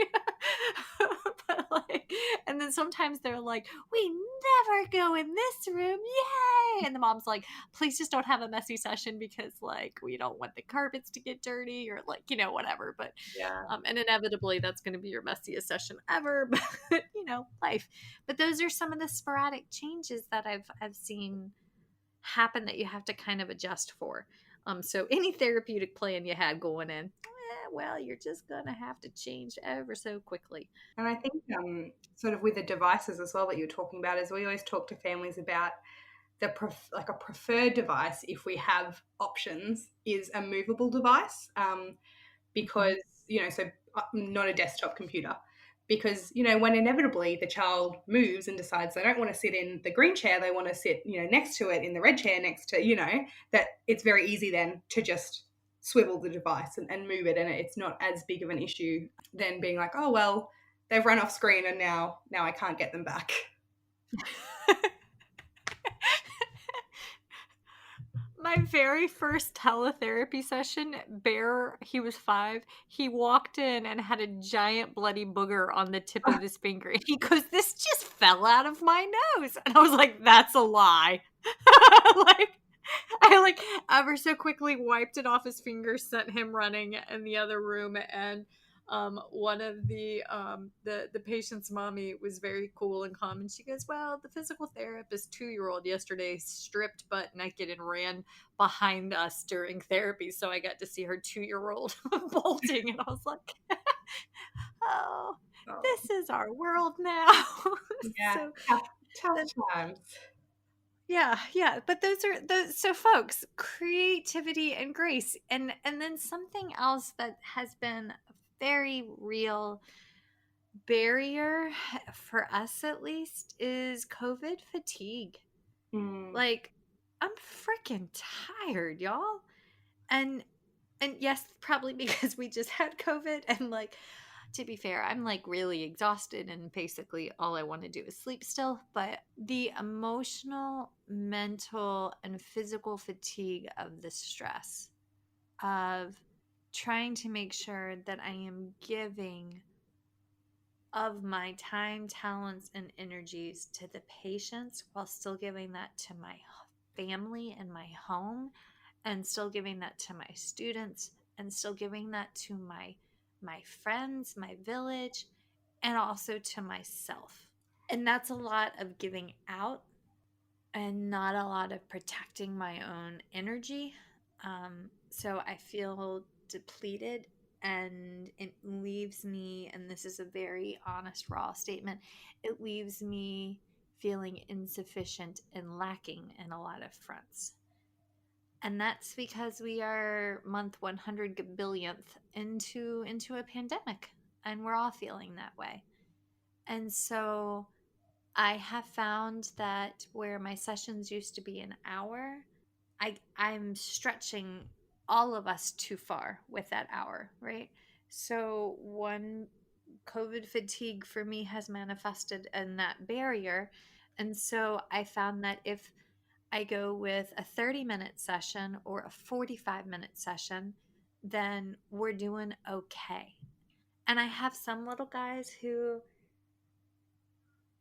But like, and then sometimes they're like, we never go in this room. Yay. And the mom's like, please just don't have a messy session because like we don't want the carpets to get dirty or like, whatever. But, Yeah. and inevitably that's going to be your messiest session ever. But, life. But those are some of the sporadic changes that I've seen happen that you have to kind of adjust for. So any therapeutic plan you had going in, well, you're just gonna have to change ever so quickly. And I think sort of with the devices as well that you're talking about is we always talk to families about like a preferred device if we have options is a movable device. Mhm. Because, so not a desktop computer. Because, when inevitably the child moves and decides they don't want to sit in the green chair, they want to sit, next to it in the red chair next to, that it's very easy then to just swivel the device and move it. And it's not as big of an issue than being like, oh, well, they've run off screen and now I can't get them back. My very first teletherapy session, Bear, he was 5, he walked in and had a giant bloody booger on the tip of his finger. And he goes, this just fell out of my nose. And I was like, that's a lie. Like, I like ever so quickly wiped it off his finger, sent him running in the other room, and one of the patient's mommy was very cool and calm, and she goes, "Well, the physical therapist 2-year-old yesterday stripped butt naked and ran behind us during therapy, so I got to see her 2-year-old bolting," and I was like, "Oh, Oh, this is our world now." yeah, So tough the times. Yeah, yeah, but those are those. So, folks, creativity and grace, and then something else that has been a very real barrier for us, at least, is COVID fatigue. Mm, Like, I'm freaking tired, y'all, and yes, probably because we just had COVID, and like, to be fair, I'm like really exhausted and basically all I want to do is sleep still. But the emotional, mental, and physical fatigue of the stress of trying to make sure that I am giving of my time, talents, and energies to the patients while still giving that to my family and my home, and still giving that to my students, and still giving that to my friends, my village, and also to myself. And that's a lot of giving out and not a lot of protecting my own energy. So I feel depleted, and it leaves me, and this is a very honest, raw statement, it leaves me feeling insufficient and lacking in a lot of fronts. And that's because we are month 100 billionth into a pandemic, and we're all feeling that way. And so I have found that where my sessions used to be an hour, I'm stretching all of us too far with that hour, right? So one, COVID fatigue for me has manifested in that barrier. And so I found that if I go with a 30-minute session or a 45-minute session, then we're doing okay. And I have some little guys who,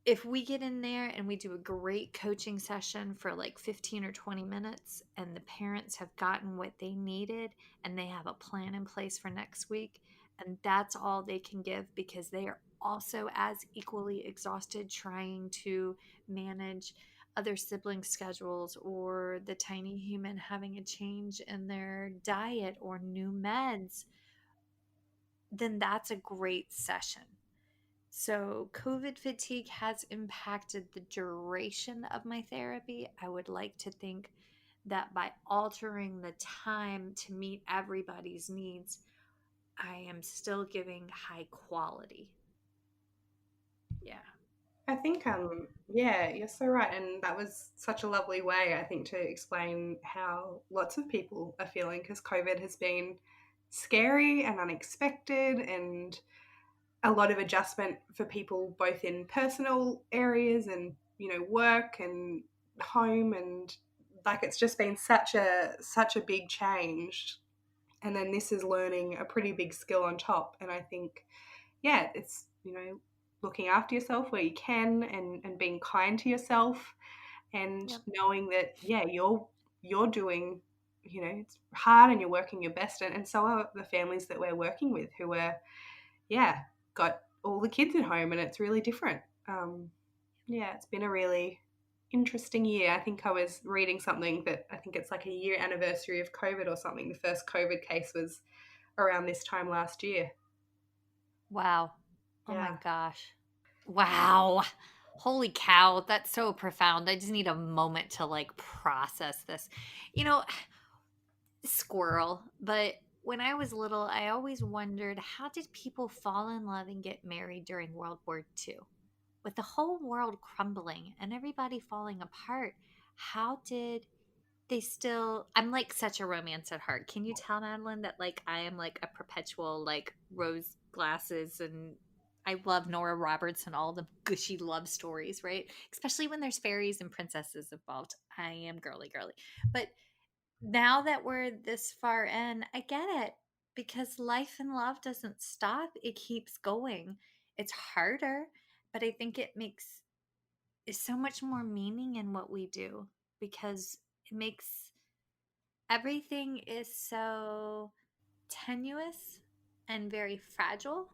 if we get in there and we do a great coaching session for like 15 or 20 minutes and the parents have gotten what they needed and they have a plan in place for next week, and that's all they can give because they are also as equally exhausted trying to manage other sibling schedules or the tiny human having a change in their diet or new meds, then that's a great session. So, COVID fatigue has impacted the duration of my therapy. I would like to think that by altering the time to meet everybody's needs, I am still giving high quality. Yeah. I think, yeah, you're so right. And that was such a lovely way, I think, to explain how lots of people are feeling because COVID has been scary and unexpected and a lot of adjustment for people both in personal areas and, work and home. And like, it's just been such a big change. And then this is learning a pretty big skill on top. And I think, yeah, it's, looking after yourself where you can and being kind to yourself and Yep. knowing that, yeah, you're doing, it's hard and you're working your best. And so are the families that we're working with who are, yeah, got all the kids at home and it's really different. Yeah, it's been a really interesting year. I think I was reading something that I think it's like a year anniversary of COVID or something. The first COVID case was around this time last year. Wow. Oh my Yeah. gosh. Wow. Holy cow. That's so profound. I just need a moment to like process this. You know, squirrel, but when I was little, I always wondered, how did people fall in love and get married during World War II? With the whole world crumbling and everybody falling apart, how did they still? I'm like such a romance at heart. Can you tell, Madeline, that like I am like a perpetual like rose glasses, and I love Nora Roberts and all the gushy love stories, right? Especially when there's fairies and princesses involved. I am girly girly. But now that we're this far in, I get it, because life and love doesn't stop. It keeps going. It's harder, but I think it makes so much more meaning in what we do, because it makes everything is so tenuous and very fragile.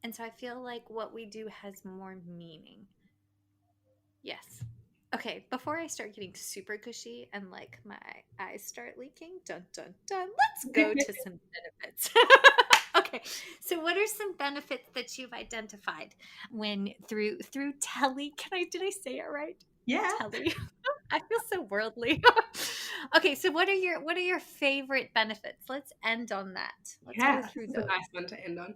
And so I feel like what we do has more meaning. Yes. Okay, before I start getting super gushy and like my eyes start leaking, dun dun dun, let's go to some benefits. Okay, so what are some benefits that you've identified when through tele? Did I say it right? Yeah. Tele. I feel so worldly. Okay, so what are your favorite benefits? Let's end on that. Let's go Yeah, this through is a those. nice one to end on.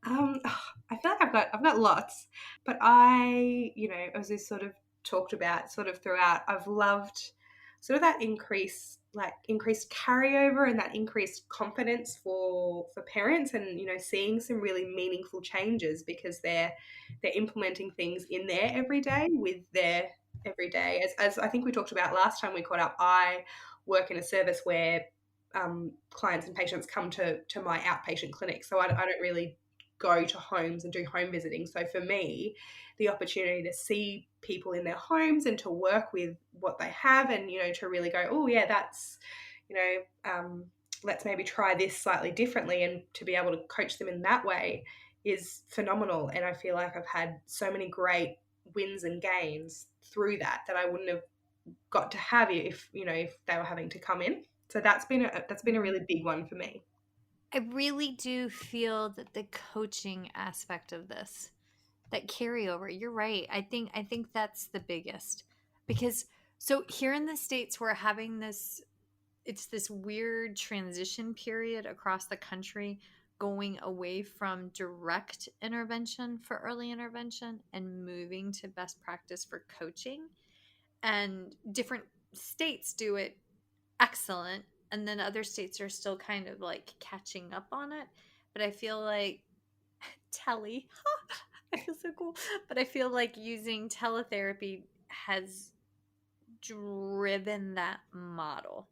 I feel like I've got lots, but as we sort of talked about sort of throughout, I've loved sort of that increased carryover and that increased confidence for parents, and seeing some really meaningful changes because they're implementing things in their everyday with their everyday. As I think we talked about last time we caught up, I work in a service where clients and patients come to my outpatient clinic. So I don't really go to homes and do home visiting. So for me, the opportunity to see people in their homes and to work with what they have and, to really go, oh, yeah, that's, let's maybe try this slightly differently, and to be able to coach them in that way is phenomenal. And I feel like I've had so many great wins and gains through that I wouldn't have got to have if they were having to come in. So that's been a really big one for me. I really do feel that the coaching aspect of this, that carryover, you're right. I think that's the biggest. Because so here in the States we're having this, it's this weird transition period across the country, going away from direct intervention for early intervention and moving to best practice for coaching. And different states do it excellent, and then other states are still kind of like catching up on it. But I feel like tele I feel so cool, but I feel like using teletherapy has driven that model.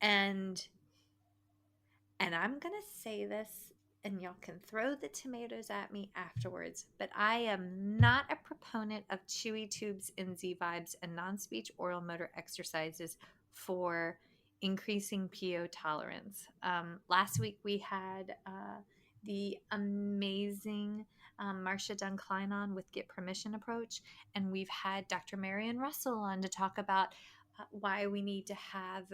And I'm going to say this, and y'all can throw the tomatoes at me afterwards, but I am not a proponent of chewy tubes and Z vibes and non speech oral motor exercises for increasing PO tolerance. Last week we had the amazing Marcia Dunn-Klein on with Get Permission Approach, and we've had Dr. Marion Russell on to talk about why we need to have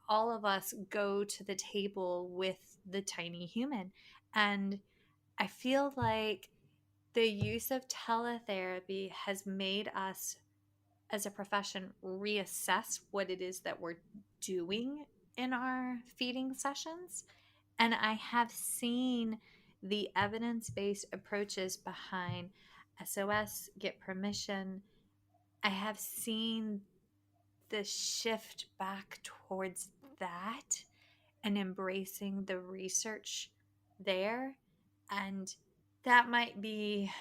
all of us go to the table with the tiny human. And I feel like the use of teletherapy has made us as a profession reassess what it is that we're doing in our feeding sessions. And I have seen the evidence based approaches behind SOS, Get Permission. I have seen the shift back towards that and embracing the research there. And that might be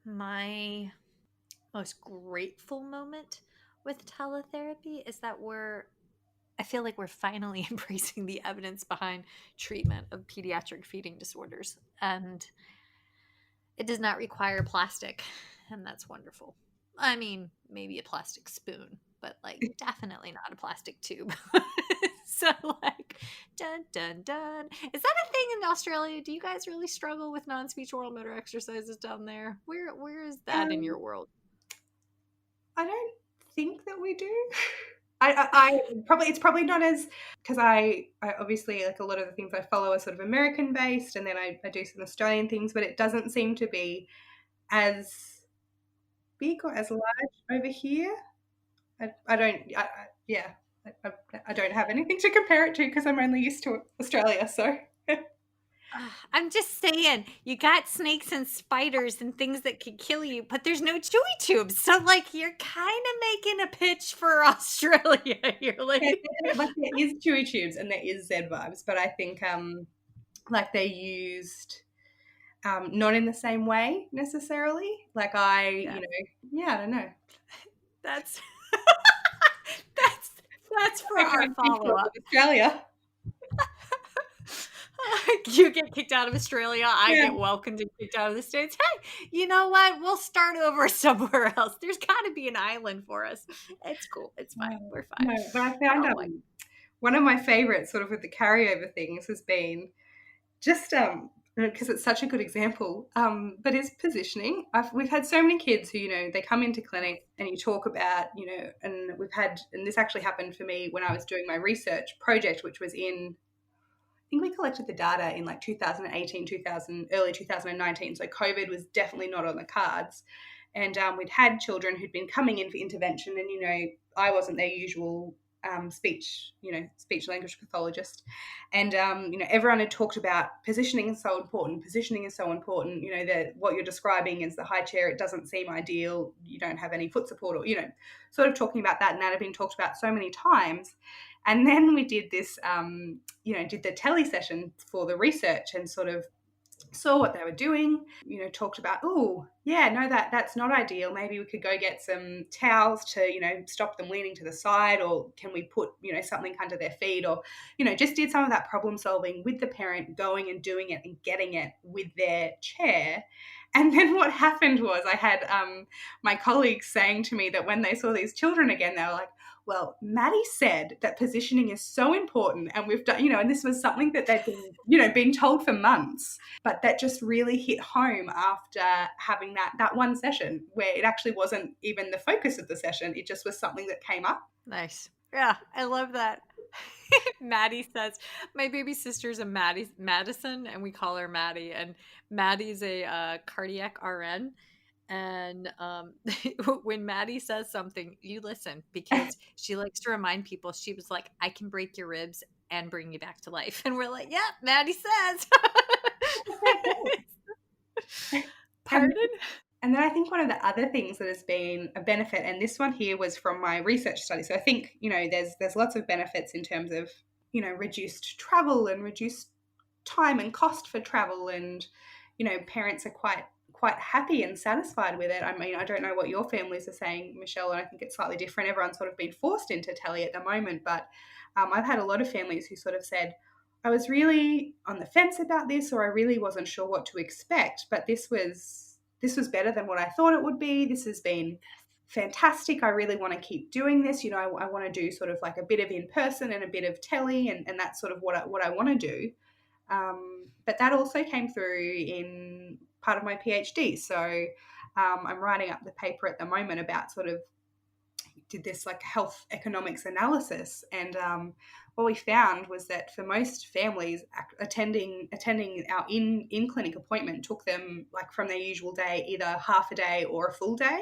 my most grateful moment with teletherapy, is that I feel like we're finally embracing the evidence behind treatment of pediatric feeding disorders. And it does not require plastic, and that's wonderful. I mean, maybe a plastic spoon, but like definitely not a plastic tube. So like, dun dun dun. Is that a thing in Australia? Do you guys really struggle with non-speech oral motor exercises down there? Where is that in Um, your world? I don't think that we do. I probably, it's probably not as, because I obviously, like, a lot of the things I follow are sort of American based, and then I do some Australian things, but it doesn't seem to be as big or as large over here. I don't, yeah, I don't have anything to compare it to because I'm only used to Australia. So I'm just saying, you got snakes and spiders and things that could kill you, but there's no chewy tubes. So, like, you're kind of making a pitch for Australia. You're yeah, like, like there is chewy tubes and there is Z vibes, but I think like they're used not in the same way necessarily. Like yeah, yeah, I don't know. that's that's that's for I our can't speak follow for all up. of Australia. You get kicked out of Australia. I Yeah. get welcomed and kicked out of the States. Hey, you know what? We'll start over somewhere else. There's got to be an island for us. It's cool. It's fine. No, We're fine. no, but I But found oh my, one of my favorites sort of with the carryover things has been just because it's such a good example, but is positioning. We've had so many kids who, they come into clinic and you talk about, and and this actually happened for me when I was doing my research project, which was I think we collected the data in like 2018, early 2019. So COVID was definitely not on the cards. And we'd had children who'd been coming in for intervention, and I wasn't their usual speech language pathologist, and everyone had talked about positioning is so important. Positioning is so important. That what you're describing is the high chair. It doesn't seem ideal. You don't have any foot support, or sort of talking about that, and that had been talked about so many times. And then we did this, did the tele session for the research and sort of saw what they were doing, talked about, oh, yeah, no, that's not ideal. Maybe we could go get some towels to, stop them leaning to the side, or can we put, something under their feet, or, just did some of that problem solving with the parent, going and doing it and getting it with their chair. And then what happened was I had my colleagues saying to me that when they saw these children again, they were like, well, Maddie said that positioning is so important, and we've done, and this was something that they'd been, been told for months, but that just really hit home after having that one session where it actually wasn't even the focus of the session. It just was something that came up. Nice. Yeah, I love that. Maddie says, my baby sister's a Madison, and we call her Maddie. And Maddie's a cardiac RN. And when Maddie says something, you listen because she likes to remind people. She was like, I can break your ribs and bring you back to life. And we're like, yeah, Maddie says. And Pardon? And then I think one of the other things that has been a benefit, and this one here was from my research study. So I think, there's lots of benefits in terms of, reduced travel and reduced time and cost for travel, and, parents are quite happy and satisfied with it. I mean, I don't know what your families are saying, Michelle, and I think it's slightly different. Everyone's sort of been forced into tele at the moment, but I've had a lot of families who sort of said, I was really on the fence about this, or I really wasn't sure what to expect, but this was better than what I thought it would be. This has been fantastic. I really want to keep doing this. I want to do sort of like a bit of in person and a bit of tele, and that's sort of what I want to do. But that also came through in part of my PhD. So I'm writing up the paper at the moment about sort of did this like health economics analysis, and what we found was that for most families, attending our in clinic appointment took them like from their usual day either half a day or a full day.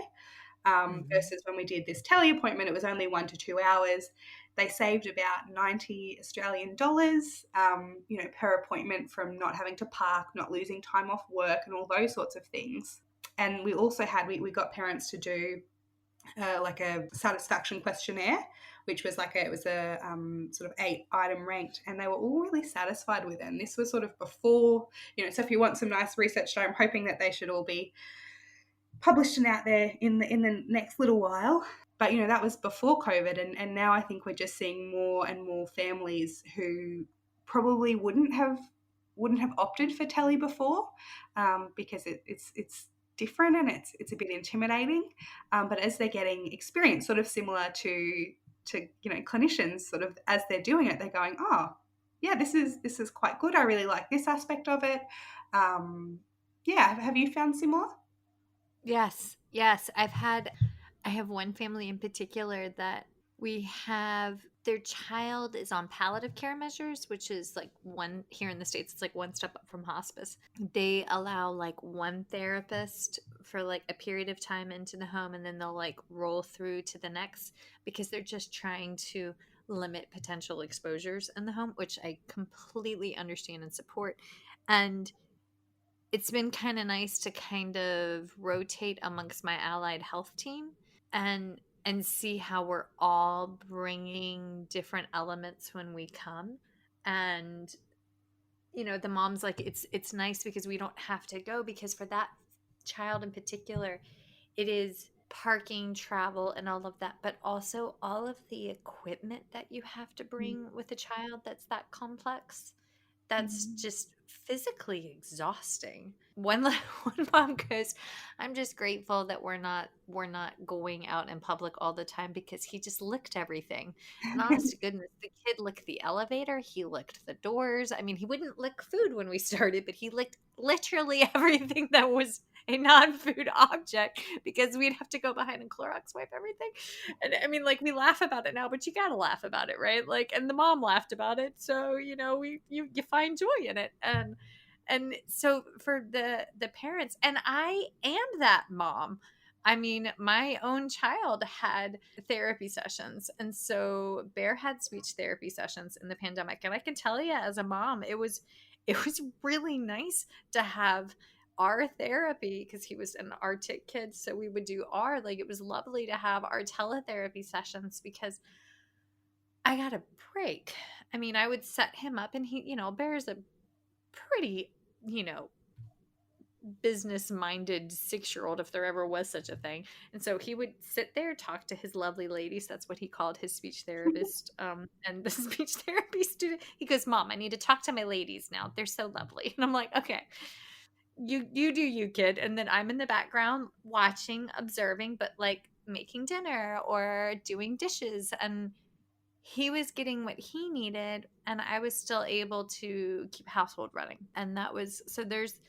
Versus when we did this tele appointment, it was only 1 to 2 hours. They saved about 90 Australian dollars, per appointment, from not having to park, not losing time off work, and all those sorts of things. And we also had we got parents to do like a satisfaction questionnaire, which was it was a sort of 8-item ranked, and they were all really satisfied with it. And this was sort of before, so if you want some nice research, I'm hoping that they should all be published and out there in the next little while. But that was before COVID, and now I think we're just seeing more and more families who probably wouldn't have opted for tele before, because it's different and it's a bit intimidating. But as they're getting experience, sort of similar to clinicians, sort of as they're doing it, they're going, oh yeah, this is quite good. I really like this aspect of it. Yeah, have you found similar? Yes, I have one family in particular that we have their child is on palliative care measures, which is like one here in the States, it's like one step up from hospice. They allow like one therapist for like a period of time into the home, and then they'll like roll through to the next because they're just trying to limit potential exposures in the home, which I completely understand and support. And it's been kind of nice to kind of rotate amongst my allied health team and see how we're all bringing different elements when we come. And the mom's like, it's nice because we don't have to go, because for that child in particular, it is parking, travel, and all of that, but also all of the equipment that you have to bring with a child that's that complex. That's Mm-hmm. just physically exhausting. One mom goes, "I'm just grateful that we're not going out in public all the time because he just licked everything." And honest to goodness, the kid licked the elevator, he licked the doors. I mean, he wouldn't lick food when we started, but he licked literally everything that was a non-food object because we'd have to go behind and Clorox wipe everything. And I mean, like, we laugh about it now, but you gotta laugh about it, right? Like, and the mom laughed about it, so you find joy in it. And so for the parents, and I am that mom. I mean, my own child had therapy sessions, and so Bear had speech therapy sessions in the pandemic. And I can tell you, as a mom, it was really nice to have our therapy because he was an Arctic kid, so we would do our, like, it was lovely to have our teletherapy sessions because I got a break. I mean, I would set him up, and Bear's a pretty, you know, business minded 6-year old, if there ever was such a thing. And so he would sit there, talk to his lovely ladies. That's what he called his speech therapist. And the speech therapy student, he goes, "Mom, I need to talk to my ladies now. They're so lovely." And I'm like, okay. you do you, kid. And then I'm in the background watching, observing, but like making dinner or doing dishes. And he was getting what he needed, and I was still able to keep household running. And that was so there's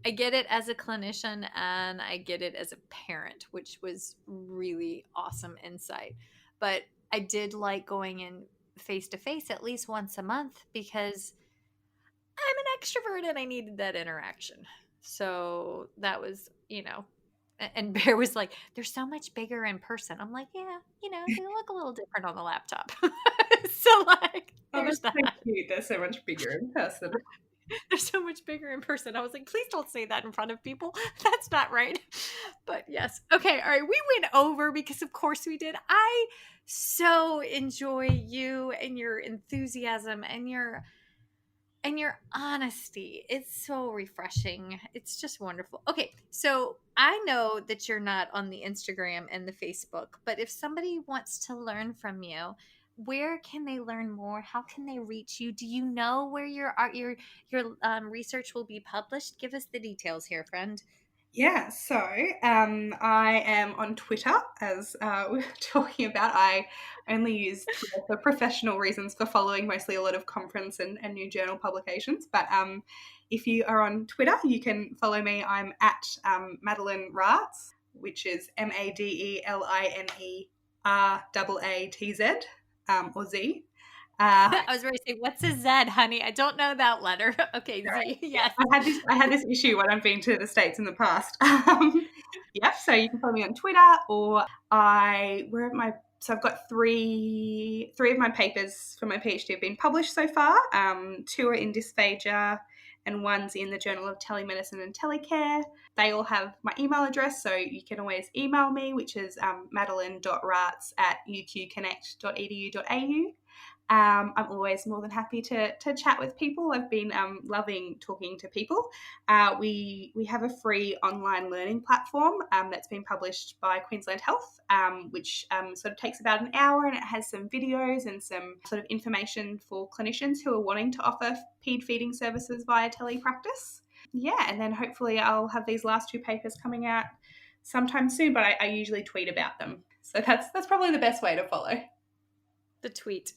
I get it as a clinician and I get it as a parent, which was really awesome insight. But I did like going in face to face at least once a month because I'm an extrovert and I needed that interaction. So that was, and Bear was like, they're so much bigger in person. I'm like, yeah, they look a little different on the laptop. So, like, Oh, there's that's so that. cute. They're so much bigger in person. They're so much bigger in person. I was like, please don't say that in front of people. That's not right. But yes. Okay. All right. We went over because, of course, we did. I so enjoy you and your enthusiasm and your honesty. It's so refreshing. It's just wonderful. Okay, so I know that you're not on the Instagram and the Facebook, but if somebody wants to learn from you, where can they learn more? How can they reach you? Do you know where your research will be published? Give us the details here, friend. Yeah, so I am on Twitter, as we were talking about. I only use Twitter for professional reasons, for following mostly a lot of conference and new journal publications. But if you are on Twitter, you can follow me. I'm at Madeline Raatz, which is MaDeLineRaatz, or Z. I was ready to say, what's a Z, honey? I don't know that letter. Okay, Z. Yeah, Yes. I had this issue when I've been to the States in the past. Yep, so you can follow me on Twitter, or so I've got three of my papers for my PhD have been published so far. Two are in Dysphagia and one's in the Journal of Telemedicine and Telecare. They all have my email address, so you can always email me, which is madeline.raatz@uqconnect.edu.au. I'm always more than happy to chat with people. I've been loving talking to people. We have a free online learning platform that's been published by Queensland Health, which sort of takes about an hour, and it has some videos and some sort of information for clinicians who are wanting to offer ped feeding services via telepractice. Yeah, and then hopefully I'll have these last two papers coming out sometime soon, but I usually tweet about them. So that's probably the best way to follow. The tweet.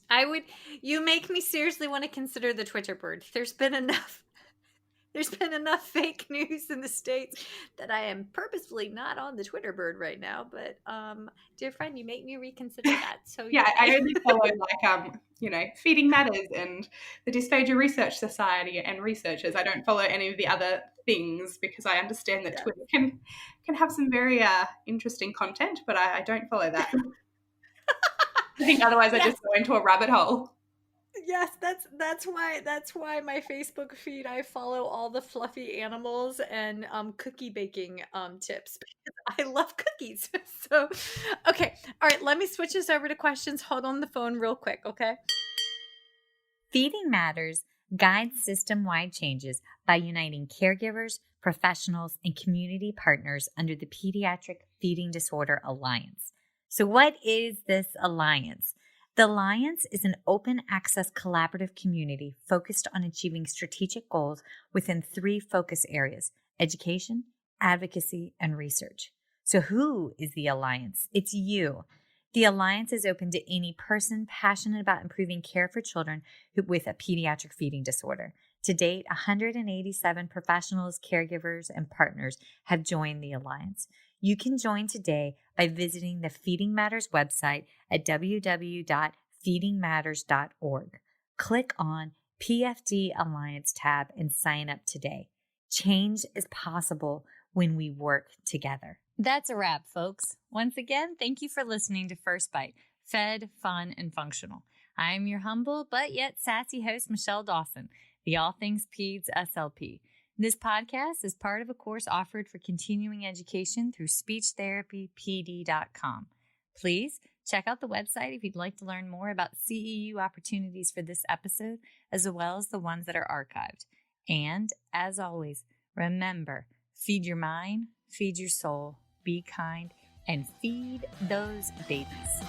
You make me seriously want to consider the Twitter bird. There's been enough fake news in the States that I am purposefully not on the Twitter bird right now. But dear friend, you make me reconsider that. So Yeah, yay. I only follow Feeding Matters and the Dysphagia Research Society and researchers. I don't follow any of the other things because I understand that Twitter can have some very interesting content, but I don't follow that. I think otherwise I just go into a rabbit hole. Yes, that's why my Facebook feed I follow all the fluffy animals and cookie baking tips because I love cookies. So okay. All right, let me switch this over to questions. Hold on the phone real quick, okay? Feeding Matters guides system-wide changes by uniting caregivers, professionals, and community partners under the Pediatric Feeding Disorder Alliance. So what is this alliance? The Alliance is an open access collaborative community focused on achieving strategic goals within three focus areas: education, advocacy, and research. So who is the Alliance? It's you. The Alliance is open to any person passionate about improving care for children with a pediatric feeding disorder. To date, 187 professionals, caregivers, and partners have joined the Alliance. You can join today by visiting the Feeding Matters website at www.feedingmatters.org. Click on PFD Alliance tab and sign up today. Change is possible when we work together. That's a wrap, folks. Once again, thank you for listening to First Bite, fed, fun, and functional. I'm your humble but yet sassy host, Michelle Dawson, the All Things Peds SLP. This podcast is part of a course offered for continuing education through speechtherapypd.com. Please check out the website if you'd like to learn more about CEU opportunities for this episode, as well as the ones that are archived. And as always, remember, feed your mind, feed your soul, be kind, and feed those babies.